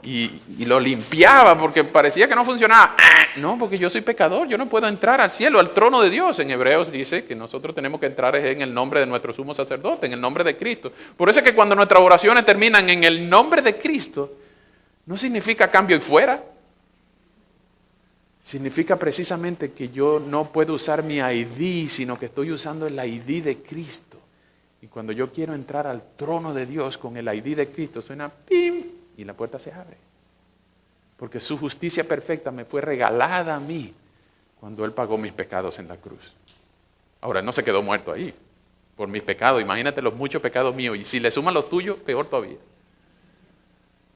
y lo limpiaba porque parecía que no funcionaba. No, porque yo soy pecador, yo no puedo entrar al cielo, al trono de Dios. En Hebreos dice que nosotros tenemos que entrar en el nombre de nuestro sumo sacerdote, en el nombre de Cristo. Por eso es que cuando nuestras oraciones terminan en el nombre de Cristo, no significa cambio y fuera. Significa precisamente que yo no puedo usar mi ID, sino que estoy usando el ID de Cristo. Y cuando yo quiero entrar al trono de Dios con el ID de Cristo, suena ¡pim! Y la puerta se abre. Porque su justicia perfecta me fue regalada a mí cuando Él pagó mis pecados en la cruz. Ahora, Él no se quedó muerto ahí por mis pecados. Imagínate los muchos pecados míos. Y si le suman los tuyos, peor todavía.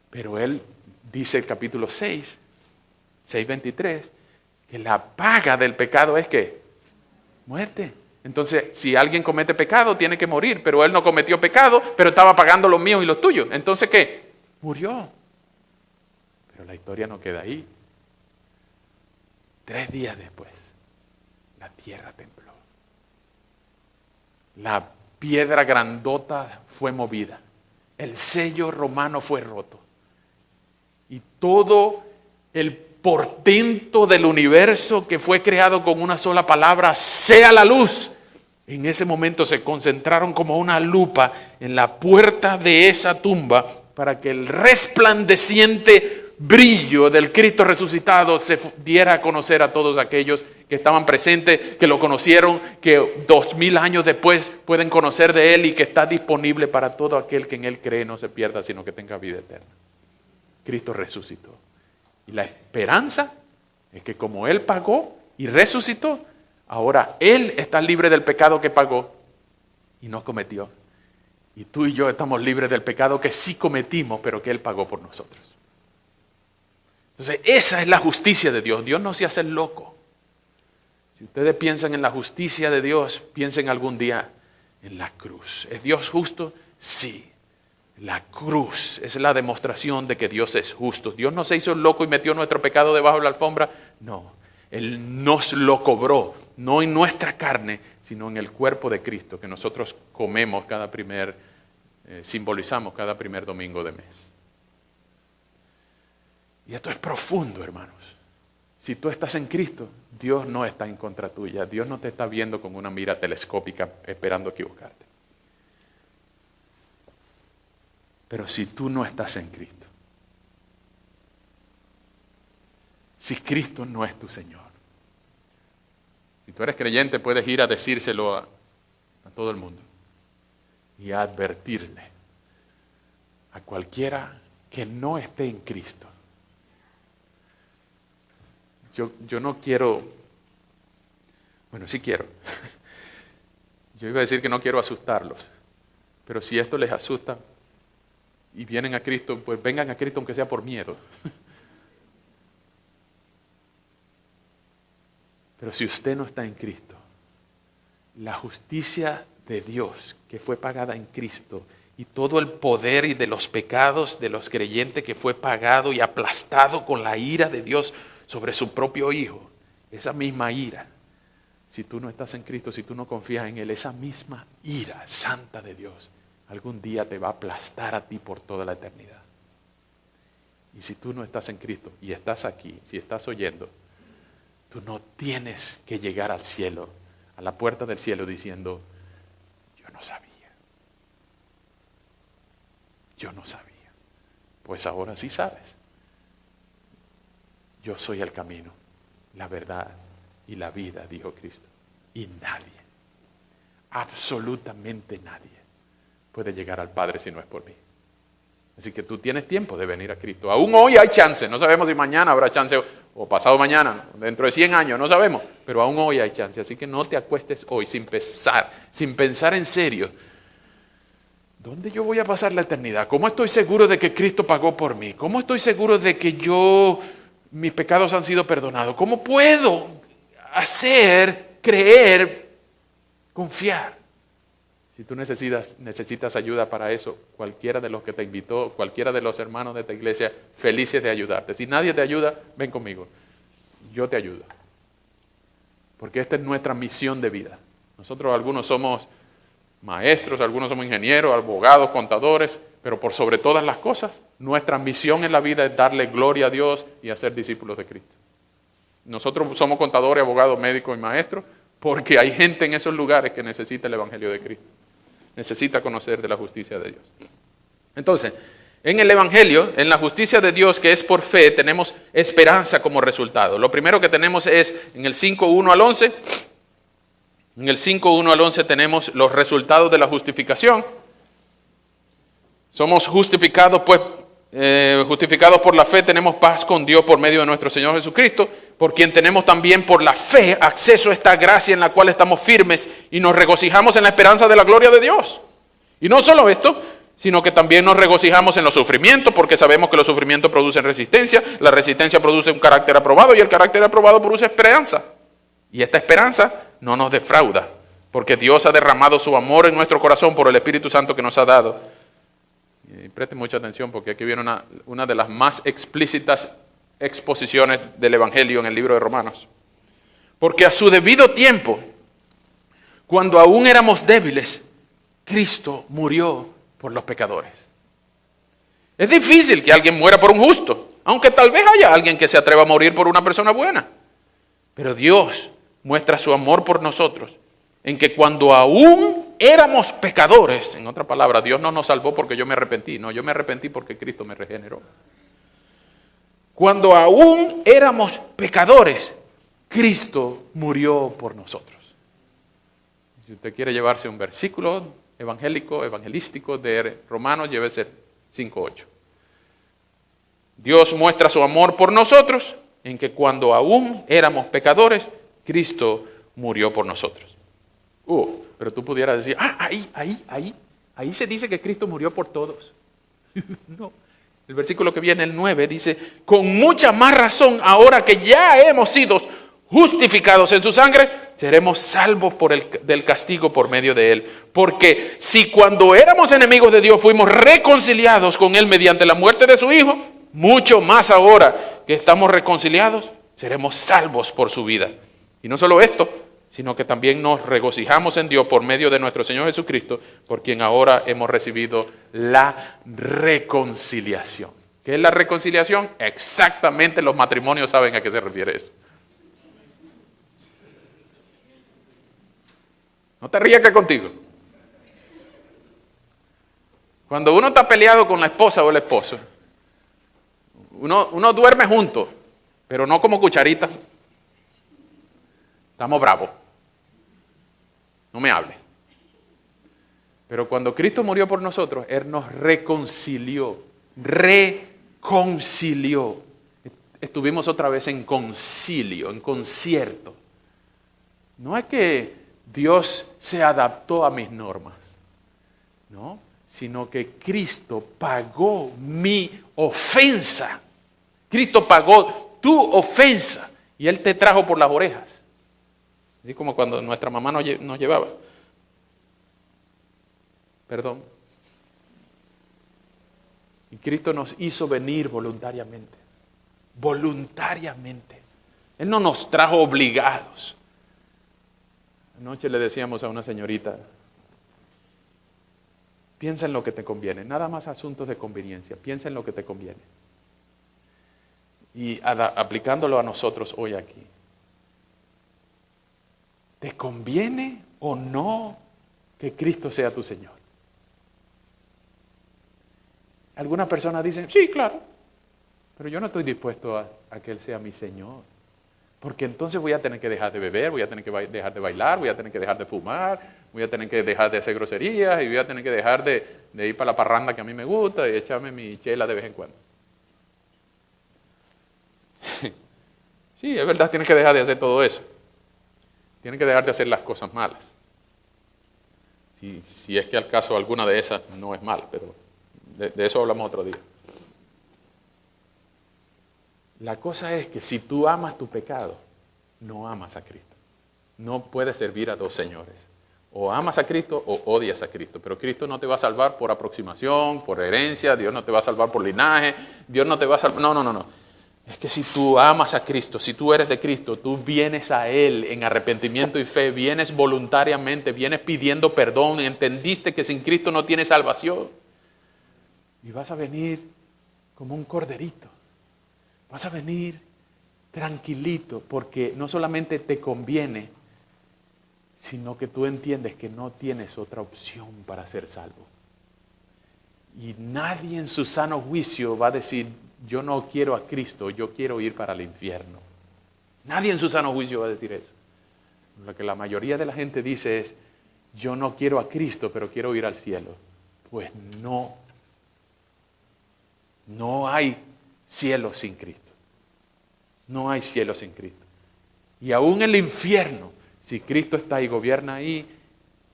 Pero Él dice el capítulo 6, 6:23, que la paga del pecado es ¿qué? Muerte. Entonces, si alguien comete pecado, tiene que morir. Pero Él no cometió pecado, pero estaba pagando los míos y los tuyos. Entonces, ¿qué? Murió. Pero la historia no queda ahí. 3 días después, la tierra tembló. La piedra grandota fue movida. El sello romano fue roto. Y todo el portento del universo que fue creado con una sola palabra, sea la luz. En ese momento se concentraron como una lupa en la puerta de esa tumba para que el resplandeciente brillo del Cristo resucitado se diera a conocer a todos aquellos que estaban presentes, que lo conocieron, que 2000 años después pueden conocer de Él y que está disponible para todo aquel que en Él cree no se pierda, sino que tenga vida eterna. Cristo resucitó. Y la esperanza es que como Él pagó y resucitó, ahora Él está libre del pecado que pagó y no cometió. Y tú y yo estamos libres del pecado que sí cometimos, pero que Él pagó por nosotros. Entonces, esa es la justicia de Dios. Dios no se hace loco. Si ustedes piensan en la justicia de Dios, piensen algún día en la cruz. ¿Es Dios justo? Sí. La cruz es la demostración de que Dios es justo. Dios no se hizo loco y metió nuestro pecado debajo de la alfombra. No, Él nos lo cobró, no en nuestra carne, sino en el cuerpo de Cristo, que nosotros comemos simbolizamos cada primer domingo de mes. Y esto es profundo, hermanos. Si tú estás en Cristo, Dios no está en contra tuya. Dios no te está viendo con una mira telescópica esperando equivocarte. Pero si tú no estás en Cristo, si Cristo no es tu Señor, si tú eres creyente, puedes ir a decírselo a todo el mundo y a advertirle a cualquiera que no esté en Cristo. Yo no quiero, bueno, sí quiero. Yo iba a decir que no quiero asustarlos, pero si esto les asusta y vienen a Cristo, pues vengan a Cristo aunque sea por miedo. Pero si usted no está en Cristo, la justicia de Dios que fue pagada en Cristo y todo el poder y de los pecados de los creyentes que fue pagado y aplastado con la ira de Dios sobre su propio Hijo, esa misma ira, si tú no estás en Cristo, si tú no confías en Él, esa misma ira santa de Dios, algún día te va a aplastar a ti por toda la eternidad. Y si tú no estás en Cristo y estás aquí, si estás oyendo, tú no tienes que llegar al cielo, a la puerta del cielo diciendo, yo no sabía. Yo no sabía. Pues ahora sí sabes. Yo soy el camino, la verdad y la vida, dijo Cristo. Y nadie, absolutamente nadie, puede llegar al Padre si no es por mí. Así que tú tienes tiempo de venir a Cristo. Aún hoy hay chance. No sabemos si mañana habrá chance o pasado mañana, dentro de 100 años, no sabemos. Pero aún hoy hay chance. Así que no te acuestes hoy sin pensar en serio. ¿Dónde yo voy a pasar la eternidad? ¿Cómo estoy seguro de que Cristo pagó por mí? ¿Cómo estoy seguro de que mis pecados han sido perdonados? ¿Cómo puedo creer, confiar? Si tú necesitas ayuda para eso, cualquiera de los que te invitó, cualquiera de los hermanos de esta iglesia, felices de ayudarte. Si nadie te ayuda, ven conmigo. Yo te ayudo. Porque esta es nuestra misión de vida. Nosotros algunos somos maestros, algunos somos ingenieros, abogados, contadores, pero por sobre todas las cosas, nuestra misión en la vida es darle gloria a Dios y hacer discípulos de Cristo. Nosotros somos contadores, abogados, médicos y maestros porque hay gente en esos lugares que necesita el Evangelio de Cristo. Necesita conocer de la justicia de Dios. Entonces, en el Evangelio, en la justicia de Dios que es por fe, tenemos esperanza como resultado. Lo primero que tenemos es en el 5:1 al 11. En el 5:1 al 11 tenemos los resultados de la justificación. Somos justificados, pues, justificados por la fe, tenemos paz con Dios por medio de nuestro Señor Jesucristo, por quien tenemos también por la fe acceso a esta gracia en la cual estamos firmes y nos regocijamos en la esperanza de la gloria de Dios. Y no solo esto, sino que también nos regocijamos en los sufrimientos, porque sabemos que los sufrimientos producen resistencia, la resistencia produce un carácter aprobado y el carácter aprobado produce esperanza. Y esta esperanza no nos defrauda, porque Dios ha derramado su amor en nuestro corazón por el Espíritu Santo que nos ha dado. Y presten mucha atención porque aquí viene una de las más explícitas exposiciones del Evangelio en el libro de Romanos. Porque a su debido tiempo, cuando aún éramos débiles, Cristo murió por los pecadores. Es difícil que alguien muera por un justo, aunque tal vez haya alguien que se atreva a morir por una persona buena. Pero Dios muestra su amor por nosotros en que cuando aún éramos pecadores, en otra palabra, Dios no nos salvó porque yo me arrepentí, no, yo me arrepentí porque Cristo me regeneró. Cuando aún éramos pecadores, Cristo murió por nosotros. Si usted quiere llevarse un versículo evangelístico de Romanos, llévese 5:8. Dios muestra su amor por nosotros en que cuando aún éramos pecadores, Cristo murió por nosotros. Pero tú pudieras decir, ahí se dice que Cristo murió por todos. No. El versículo que viene, el 9, dice, con mucha más razón, ahora que ya hemos sido justificados en su sangre, seremos salvos del castigo por medio de él. Porque si cuando éramos enemigos de Dios fuimos reconciliados con él mediante la muerte de su Hijo, mucho más ahora que estamos reconciliados, seremos salvos por su vida. Y no solo esto, sino que también nos regocijamos en Dios por medio de nuestro Señor Jesucristo, por quien ahora hemos recibido la reconciliación. ¿Qué es la reconciliación? Exactamente los matrimonios saben a qué se refiere eso. No te rías que contigo. Cuando uno está peleado con la esposa o el esposo, uno duerme juntos, pero no como cucharita. Estamos bravos. No me hable. Pero cuando Cristo murió por nosotros, Él nos reconcilió. Reconcilió. Estuvimos otra vez en concilio, en concierto. No es que Dios se adaptó a mis normas, no, sino que Cristo pagó mi ofensa. Cristo pagó tu ofensa y Él te trajo por las orejas. Así como cuando nuestra mamá nos llevaba. Perdón. Y Cristo nos hizo venir voluntariamente. Voluntariamente. Él no nos trajo obligados. Anoche le decíamos a una señorita, piensa en lo que te conviene. Nada más asuntos de conveniencia. Piensa en lo que te conviene. Y aplicándolo a nosotros hoy aquí. ¿Te conviene o no que Cristo sea tu Señor? Algunas personas dicen, sí, claro, pero yo no estoy dispuesto a que Él sea mi Señor. Porque entonces voy a tener que dejar de beber, voy a tener que dejar de bailar, voy a tener que dejar de fumar, voy a tener que dejar de hacer groserías y voy a tener que dejar de ir para la parranda que a mí me gusta y echarme mi chela de vez en cuando. Sí, es verdad, tienes que dejar de hacer todo eso. Tienes que dejar de hacer las cosas malas. Si es que al caso alguna de esas no es mala, pero de eso hablamos otro día. La cosa es que si tú amas tu pecado, no amas a Cristo. No puedes servir a dos señores. O amas a Cristo o odias a Cristo. Pero Cristo no te va a salvar por aproximación, por herencia. Dios no te va a salvar por linaje. Dios no te va a salvar. No. Es que si tú amas a Cristo, si tú eres de Cristo, tú vienes a Él en arrepentimiento y fe, vienes voluntariamente, vienes pidiendo perdón, entendiste que sin Cristo no tienes salvación. y vas a venir como un corderito. Vas a venir tranquilito, porque no solamente te conviene, sino que tú entiendes que no tienes otra opción para ser salvo. Y nadie en su sano juicio va a decir, yo no quiero a Cristo, yo quiero ir para el infierno. Nadie en su sano juicio va a decir eso. Lo que la mayoría de la gente dice es, yo no quiero a Cristo, pero quiero ir al cielo. Pues no hay cielo sin Cristo. No hay cielo sin Cristo. Y aún el infierno, si Cristo está y gobierna ahí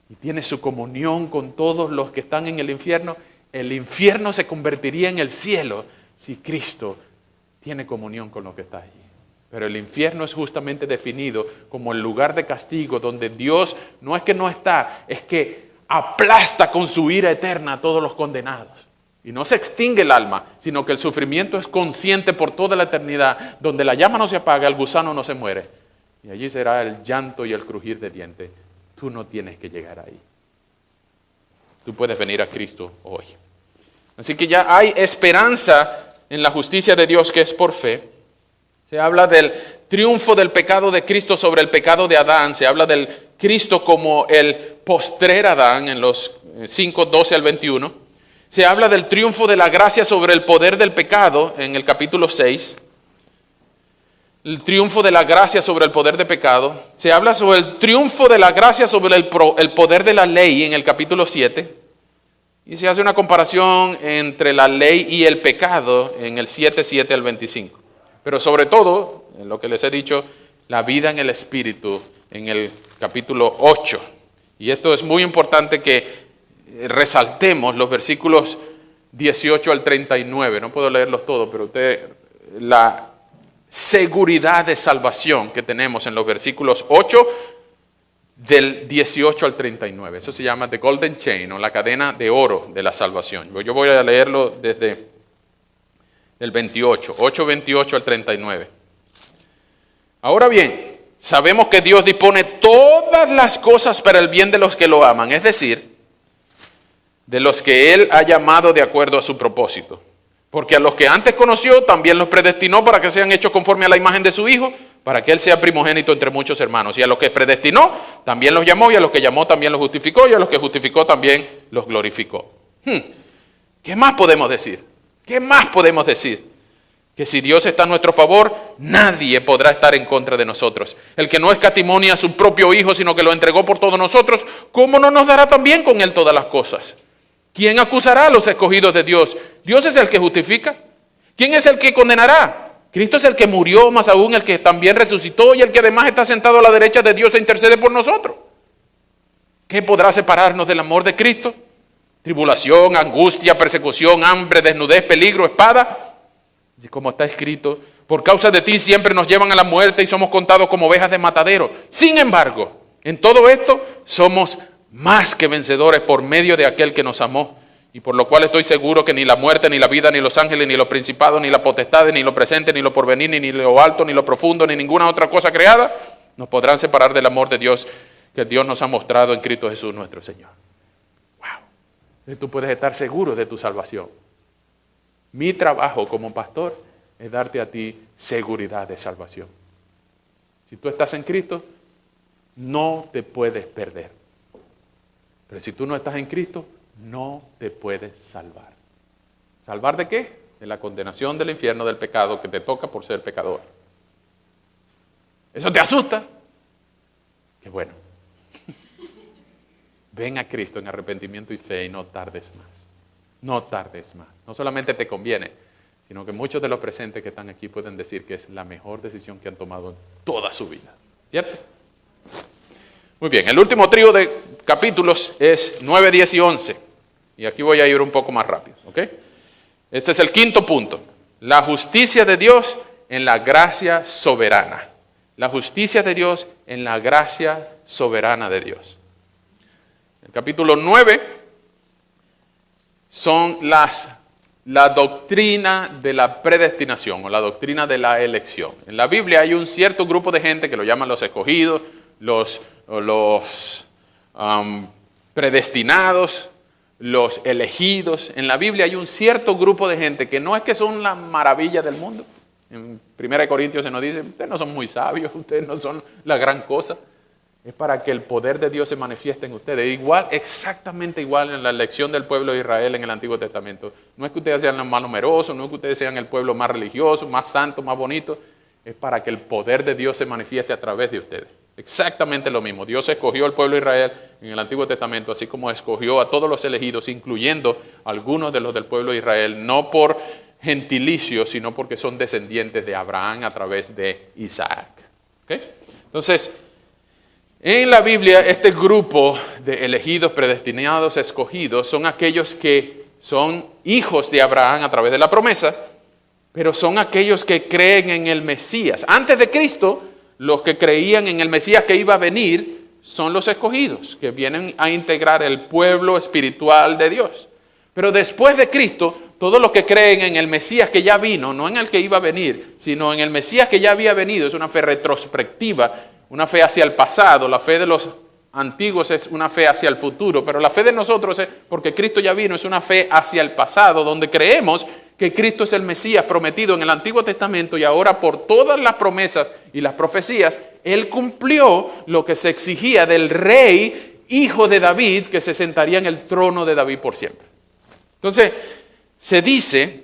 y tiene su comunión con todos los que están en el infierno se convertiría en el cielo si Cristo tiene comunión con lo que está allí. Pero el infierno es justamente definido como el lugar de castigo donde Dios no es que no está, es que aplasta con su ira eterna a todos los condenados. Y no se extingue el alma, sino que el sufrimiento es consciente por toda la eternidad, donde la llama no se apaga, el gusano no se muere. Y allí será el llanto y el crujir de dientes. Tú no tienes que llegar ahí. Tú puedes venir a Cristo hoy. Así que ya hay esperanza en la justicia de Dios que es por fe. Se habla del triunfo del pecado de Cristo sobre el pecado de Adán. Se habla del Cristo como el postrer Adán en los 5:12 al 21. Se habla del triunfo de la gracia sobre el poder del pecado en el capítulo 6. El triunfo de la gracia sobre el poder del pecado. Se habla sobre el triunfo de la gracia sobre el poder de la ley en el capítulo 7. Y se hace una comparación entre la ley y el pecado en el 7:7 al 25. Pero sobre todo, en lo que les he dicho, la vida en el Espíritu en el capítulo 8. Y esto es muy importante que resaltemos los versículos 18 al 39. No puedo leerlos todos, pero la seguridad de salvación que tenemos en los versículos 8 del 18 al 39. Eso se llama The Golden Chain, o la cadena de oro de la salvación. Yo voy a leerlo desde el 28, 8:28 al 39. Ahora bien, sabemos que Dios dispone todas las cosas para el bien de los que lo aman, es decir, de los que Él ha llamado de acuerdo a su propósito. Porque a los que antes conoció, también los predestinó para que sean hechos conforme a la imagen de su Hijo, para que Él sea primogénito entre muchos hermanos. Y a los que predestinó, también los llamó, y a los que llamó, también los justificó, y a los que justificó, también los glorificó. ¿Qué más podemos decir? ¿Qué más podemos decir? Que si Dios está a nuestro favor, nadie podrá estar en contra de nosotros. El que no escatimó ni a su propio Hijo, sino que lo entregó por todos nosotros, ¿cómo no nos dará también con Él todas las cosas? ¿Quién acusará a los escogidos de Dios? Dios es el que justifica. ¿Quién es el que condenará? Cristo es el que murió, más aún el que también resucitó y el que además está sentado a la derecha de Dios e intercede por nosotros. ¿Qué podrá separarnos del amor de Cristo? Tribulación, angustia, persecución, hambre, desnudez, peligro, espada. Y como está escrito, por causa de ti siempre nos llevan a la muerte y somos contados como ovejas de matadero. Sin embargo, en todo esto somos más que vencedores por medio de aquel que nos amó, y por lo cual estoy seguro que ni la muerte, ni la vida, ni los ángeles, ni los principados, ni la potestad, ni lo presente, ni lo porvenir, ni lo alto, ni lo profundo, ni ninguna otra cosa creada, nos podrán separar del amor de Dios que Dios nos ha mostrado en Cristo Jesús nuestro Señor. ¡Wow! Entonces tú puedes estar seguro de tu salvación. Mi trabajo como pastor es darte a ti seguridad de salvación. Si tú estás en Cristo, no te puedes perder. Pero si tú no estás en Cristo, no te puedes salvar. ¿Salvar de qué? De la condenación del infierno, del pecado que te toca por ser pecador. ¿Eso te asusta? Qué bueno. Ven a Cristo en arrepentimiento y fe y no tardes más. No tardes más. No solamente te conviene, sino que muchos de los presentes que están aquí pueden decir que es la mejor decisión que han tomado en toda su vida. ¿Cierto? Muy bien, el último trío de capítulos es 9, 10 y 11. Y aquí voy a ir un poco más rápido, ¿ok? Este es el quinto punto. La justicia de Dios en la gracia soberana. La justicia de Dios en la gracia soberana de Dios. El capítulo 9 son la doctrina de la predestinación o la doctrina de la elección. En la Biblia hay un cierto grupo de gente que lo llaman los escogidos, los predestinados, los elegidos. En la Biblia hay un cierto grupo de gente que no es que son la maravilla del mundo. En 1 Corintios se nos dice, ustedes no son muy sabios, ustedes no son la gran cosa. Es para que el poder de Dios se manifieste en ustedes. Igual, exactamente igual en la elección del pueblo de Israel en el Antiguo Testamento. No es que ustedes sean los más numerosos, no es que ustedes sean el pueblo más religioso, más santo, más bonito. Es para que el poder de Dios se manifieste a través de ustedes. Exactamente lo mismo. Dios escogió al pueblo de Israel en el Antiguo Testamento, así como escogió a todos los elegidos, incluyendo algunos de los del pueblo de Israel, no por gentilicio, sino porque son descendientes de Abraham a través de Isaac. ¿Okay? Entonces, en la Biblia, este grupo de elegidos, predestinados, escogidos, son aquellos que son hijos de Abraham a través de la promesa, pero son aquellos que creen en el Mesías. Antes de Cristo, los que creían en el Mesías que iba a venir son los escogidos, que vienen a integrar el pueblo espiritual de Dios. Pero después de Cristo, todos los que creen en el Mesías que ya vino, no en el que iba a venir, sino en el Mesías que ya había venido, es una fe retrospectiva, una fe hacia el pasado. La fe de los antiguos es una fe hacia el futuro, pero la fe de nosotros, porque Cristo ya vino, es una fe hacia el pasado, donde creemos que Cristo es el Mesías prometido en el Antiguo Testamento y ahora por todas las promesas y las profecías, Él cumplió lo que se exigía del rey, hijo de David, que se sentaría en el trono de David por siempre. Entonces, se dice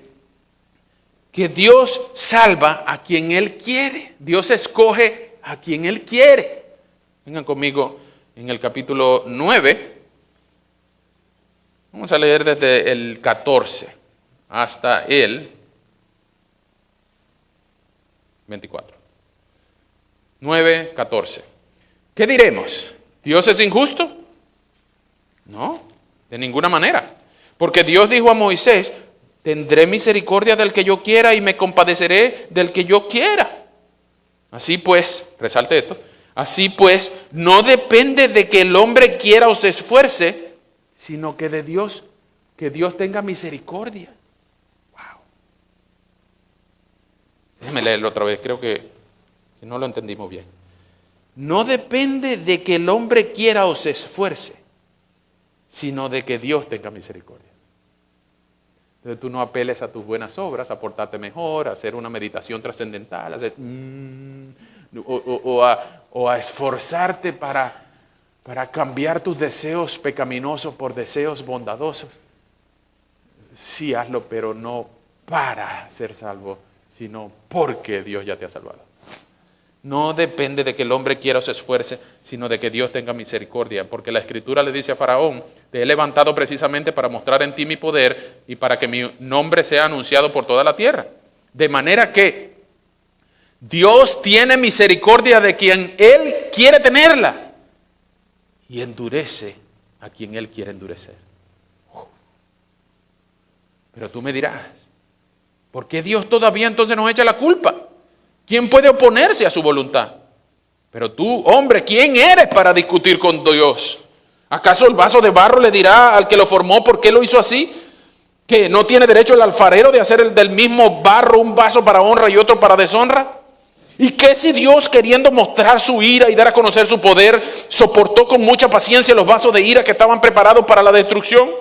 que Dios salva a quien Él quiere. Dios escoge a quien Él quiere. Vengan conmigo en el capítulo 9. Vamos a leer desde el 14 hasta el 24. 9, 14. ¿Qué diremos? ¿Dios es injusto? No, de ninguna manera. Porque Dios dijo a Moisés, tendré misericordia del que yo quiera y me compadeceré del que yo quiera. Así pues, resalte esto, así pues, no depende de que el hombre quiera o se esfuerce, sino que de Dios, que Dios tenga misericordia. Wow. Déjeme leerlo otra vez, creo que no lo entendimos bien. No depende de que el hombre quiera o se esfuerce, sino de que Dios tenga misericordia. Entonces tú no apeles a tus buenas obras, a portarte mejor, a hacer una meditación trascendental, a hacer, o a esforzarte para cambiar tus deseos pecaminosos por deseos bondadosos. Sí, hazlo, pero no para ser salvo, sino porque Dios ya te ha salvado. No depende de que el hombre quiera o se esfuerce, sino de que Dios tenga misericordia. Porque la Escritura le dice a Faraón, te he levantado precisamente para mostrar en ti mi poder y para que mi nombre sea anunciado por toda la tierra. De manera que Dios tiene misericordia de quien Él quiere tenerla y endurece a quien Él quiere endurecer. Pero tú me dirás, ¿por qué Dios todavía entonces nos echa la culpa? ¿Quién puede oponerse a su voluntad? Pero tú, hombre, ¿quién eres para discutir con Dios? ¿Acaso el vaso de barro le dirá al que lo formó por qué lo hizo así? ¿Que no tiene derecho el alfarero de hacer del mismo barro un vaso para honra y otro para deshonra? ¿Y qué si Dios, queriendo mostrar su ira y dar a conocer su poder, soportó con mucha paciencia los vasos de ira que estaban preparados para la destrucción?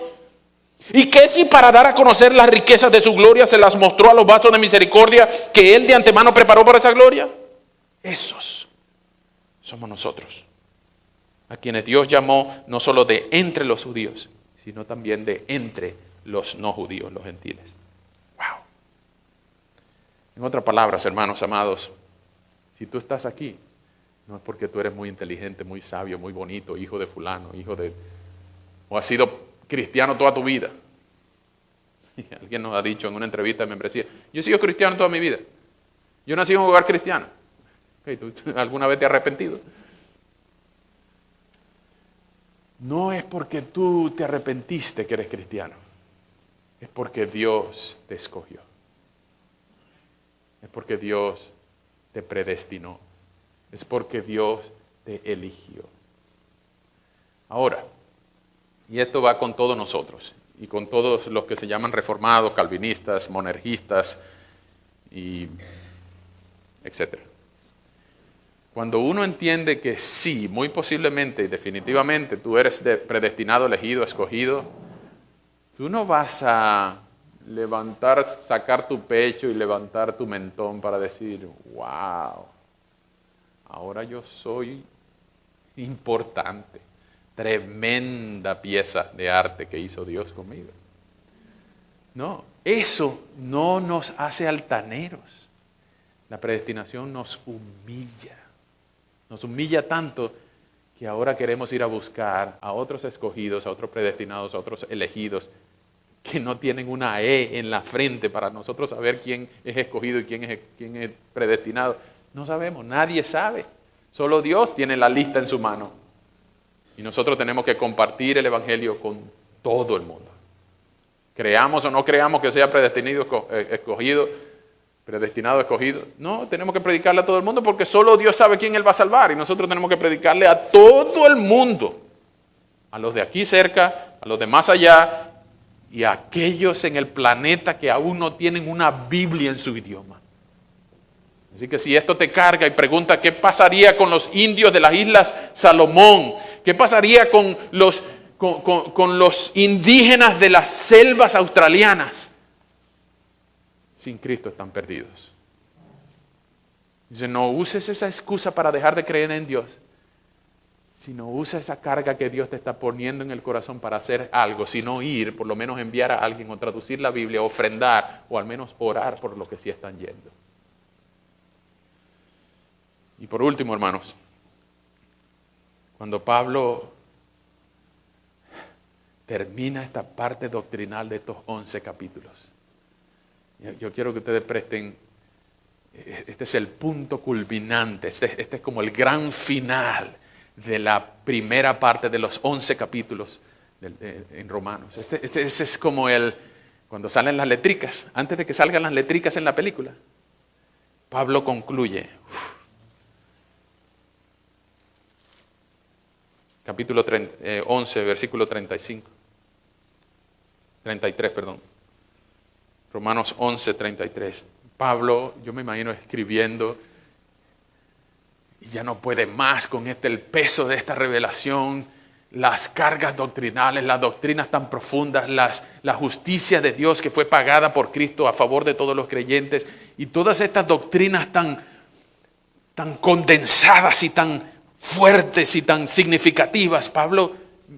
¿Y qué si para dar a conocer las riquezas de su gloria se las mostró a los vasos de misericordia que Él de antemano preparó para esa gloria? Esos somos nosotros, a quienes Dios llamó no solo de entre los judíos, sino también de entre los no judíos, los gentiles. Wow. En otras palabras, hermanos amados, si tú estás aquí, no es porque tú eres muy inteligente, muy sabio, muy bonito, hijo de fulano, o has sido cristiano toda tu vida. Alguien nos ha dicho en una entrevista de membresía, yo he sido cristiano toda mi vida. Yo nací en un hogar cristiano. Okay, ¿tú alguna vez te has arrepentido? No es porque tú te arrepentiste que eres cristiano. Es porque Dios te escogió. Es porque Dios te predestinó. Es porque Dios te eligió. Ahora, y esto va con todos nosotros, y con todos los que se llaman reformados, calvinistas, monergistas, y etcétera. Cuando uno entiende que sí, muy posiblemente y definitivamente tú eres predestinado, elegido, escogido, Tú no vas a sacar tu pecho y levantar tu mentón para decir, wow, ahora yo soy importante. Tremenda pieza de arte que hizo Dios conmigo. No, eso no nos hace altaneros. La predestinación nos humilla. Nos humilla tanto que ahora queremos ir a buscar a otros escogidos, a otros predestinados, a otros elegidos, que no tienen una E en la frente para nosotros saber quién es escogido y quién es predestinado. No sabemos, nadie sabe. Solo Dios tiene la lista en su mano. Y nosotros tenemos que compartir el Evangelio con todo el mundo. Creamos o no creamos que sea predestinado, escogido. No, tenemos que predicarle a todo el mundo porque solo Dios sabe quién Él va a salvar. Y nosotros tenemos que predicarle a todo el mundo. A los de aquí cerca, a los de más allá y a aquellos en el planeta que aún no tienen una Biblia en su idioma. Así que si esto te carga y pregunta qué pasaría con los indios de las Islas Salomón, qué pasaría con los indígenas de las selvas australianas, sin Cristo están perdidos. Dice, no uses esa excusa para dejar de creer en Dios, sino usa esa carga que Dios te está poniendo en el corazón para hacer algo, sino ir, por lo menos enviar a alguien o traducir la Biblia, ofrendar o al menos orar por lo que sí están yendo. Y por último, hermanos, cuando Pablo termina esta parte doctrinal de estos 11 capítulos, yo quiero que ustedes presten, este es el punto culminante, este es como el gran final de la primera parte de los 11 capítulos en Romanos. Este es como cuando salen las letricas, antes de que salgan las letricas en la película, Pablo concluye. Capítulo 11, versículo 33. Romanos 11, 33. Pablo, yo me imagino escribiendo, y ya no puede más con el peso de esta revelación, las cargas doctrinales, las doctrinas tan profundas, la justicia de Dios que fue pagada por Cristo a favor de todos los creyentes, y todas estas doctrinas tan condensadas y tan fuertes y tan significativas. Pablo,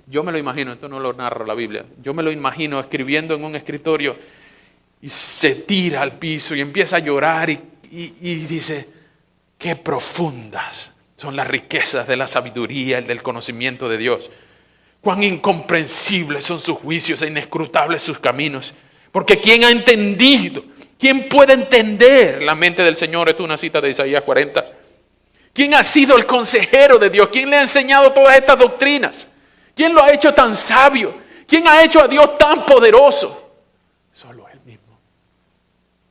yo me lo imagino, esto no lo narra la Biblia, yo me lo imagino escribiendo en un escritorio y se tira al piso y empieza a llorar y dice, qué profundas son las riquezas de la sabiduría y del conocimiento de Dios. Cuán incomprensibles son sus juicios e inescrutables sus caminos. Porque ¿quién ha entendido? ¿Quién puede entender la mente del Señor? Esto es una cita de Isaías 40. ¿Quién ha sido el consejero de Dios? ¿Quién le ha enseñado todas estas doctrinas? ¿Quién lo ha hecho tan sabio? ¿Quién ha hecho a Dios tan poderoso? Solo Él mismo.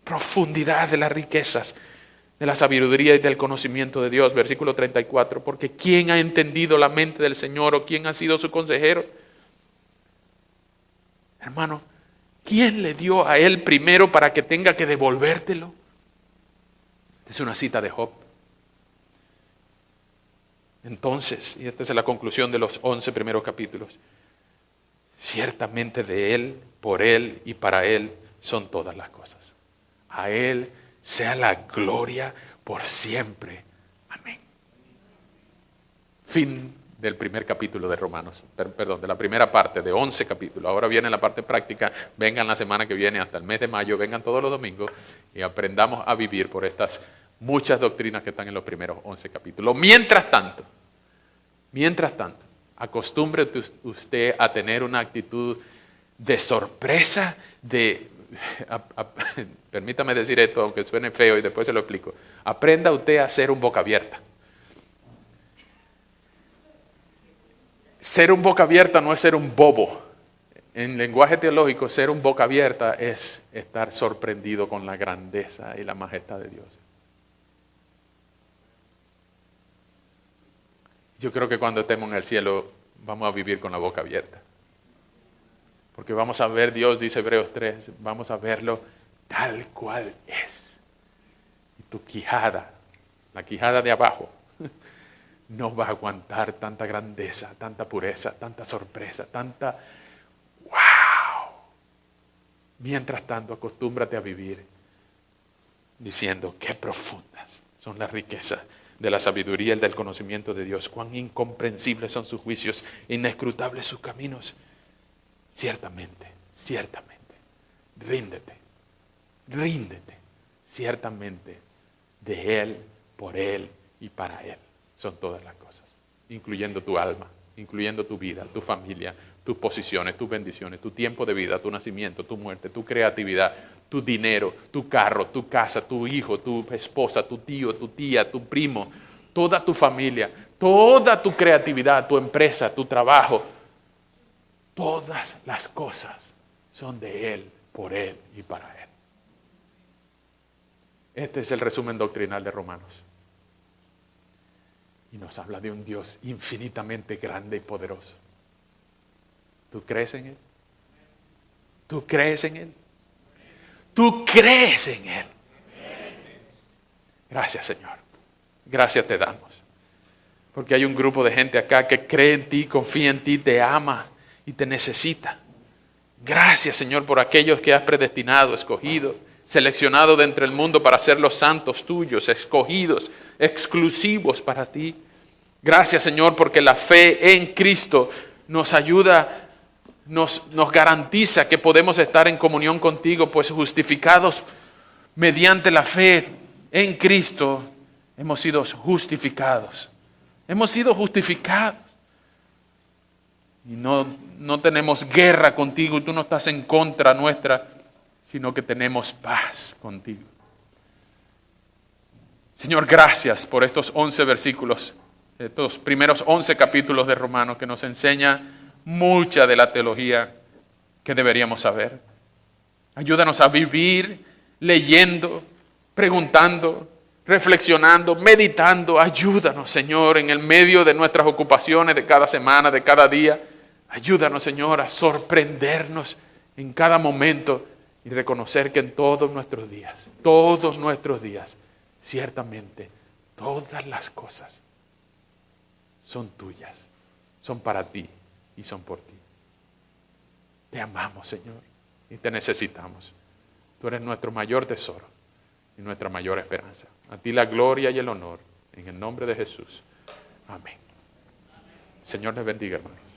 Profundidad de las riquezas, de la sabiduría y del conocimiento de Dios. Versículo 34. Porque ¿quién ha entendido la mente del Señor o quién ha sido su consejero? Hermano, ¿quién le dio a Él primero para que tenga que devolvértelo? Es una cita de Job. Entonces, y esta es la conclusión de los 11 primeros capítulos, ciertamente de Él, por Él y para Él son todas las cosas. A Él sea la gloria por siempre. Amén. Fin del primer capítulo de Romanos, perdón, de la primera parte de 11 capítulos. Ahora viene la parte práctica. Vengan la semana que viene hasta el mes de mayo, vengan todos los domingos y aprendamos a vivir por estas muchas doctrinas que están en los primeros 11 capítulos. Mientras tanto, acostumbre usted a tener una actitud de sorpresa, permítame decir esto, aunque suene feo y después se lo explico. Aprenda usted a ser un boca abierta. Ser un boca abierta no es ser un bobo. En lenguaje teológico, ser un boca abierta es estar sorprendido con la grandeza y la majestad de Dios. Yo creo que cuando estemos en el cielo vamos a vivir con la boca abierta. Porque vamos a ver Dios, dice Hebreos 3, vamos a verlo tal cual es. Y tu quijada, la quijada de abajo, no va a aguantar tanta grandeza, tanta pureza, tanta sorpresa, tanta ¡wow! Mientras tanto, acostúmbrate a vivir diciendo qué profundas son las riquezas de la sabiduría y del conocimiento de Dios, cuán incomprensibles son sus juicios, inescrutables sus caminos. Ciertamente, ríndete, ciertamente de Él, por Él y para Él son todas las cosas, incluyendo tu alma, incluyendo tu vida, tu familia, tus posiciones, tus bendiciones, tu tiempo de vida, tu nacimiento, tu muerte, tu creatividad, tu dinero, tu carro, tu casa, tu hijo, tu esposa, tu tío, tu tía, tu primo, toda tu familia, toda tu creatividad, tu empresa, tu trabajo. Todas las cosas son de Él, por Él y para Él. Este es el resumen doctrinal de Romanos. Y nos habla de un Dios infinitamente grande y poderoso. ¿Tú crees en Él? ¿Tú crees en Él? ¿Tú crees en Él? Gracias, Señor. Gracias te damos. Porque hay un grupo de gente acá que cree en ti, confía en ti, te ama y te necesita. Gracias, Señor, por aquellos que has predestinado, escogido, seleccionado de entre el mundo para ser los santos tuyos, escogidos, exclusivos para ti. Gracias, Señor, porque la fe en Cristo nos ayuda, nos garantiza que podemos estar en comunión contigo, pues justificados mediante la fe en Cristo, hemos sido justificados. Hemos sido justificados. Y no tenemos guerra contigo, y tú no estás en contra nuestra, sino que tenemos paz contigo. Señor, gracias por estos 11 versículos, estos primeros 11 capítulos de Romanos que nos enseña mucha de la teología que deberíamos saber. Ayúdanos a vivir leyendo, preguntando, reflexionando, meditando. Ayúdanos, Señor, en el medio de nuestras ocupaciones de cada semana, de cada día. Ayúdanos, Señor, a sorprendernos en cada momento y reconocer que en todos nuestros días, ciertamente, todas las cosas son tuyas, son para ti y son por ti. Te amamos, Señor, y te necesitamos. Tú eres nuestro mayor tesoro y nuestra mayor esperanza. A ti la gloria y el honor, en el nombre de Jesús. Amén. Señor les bendiga, hermanos.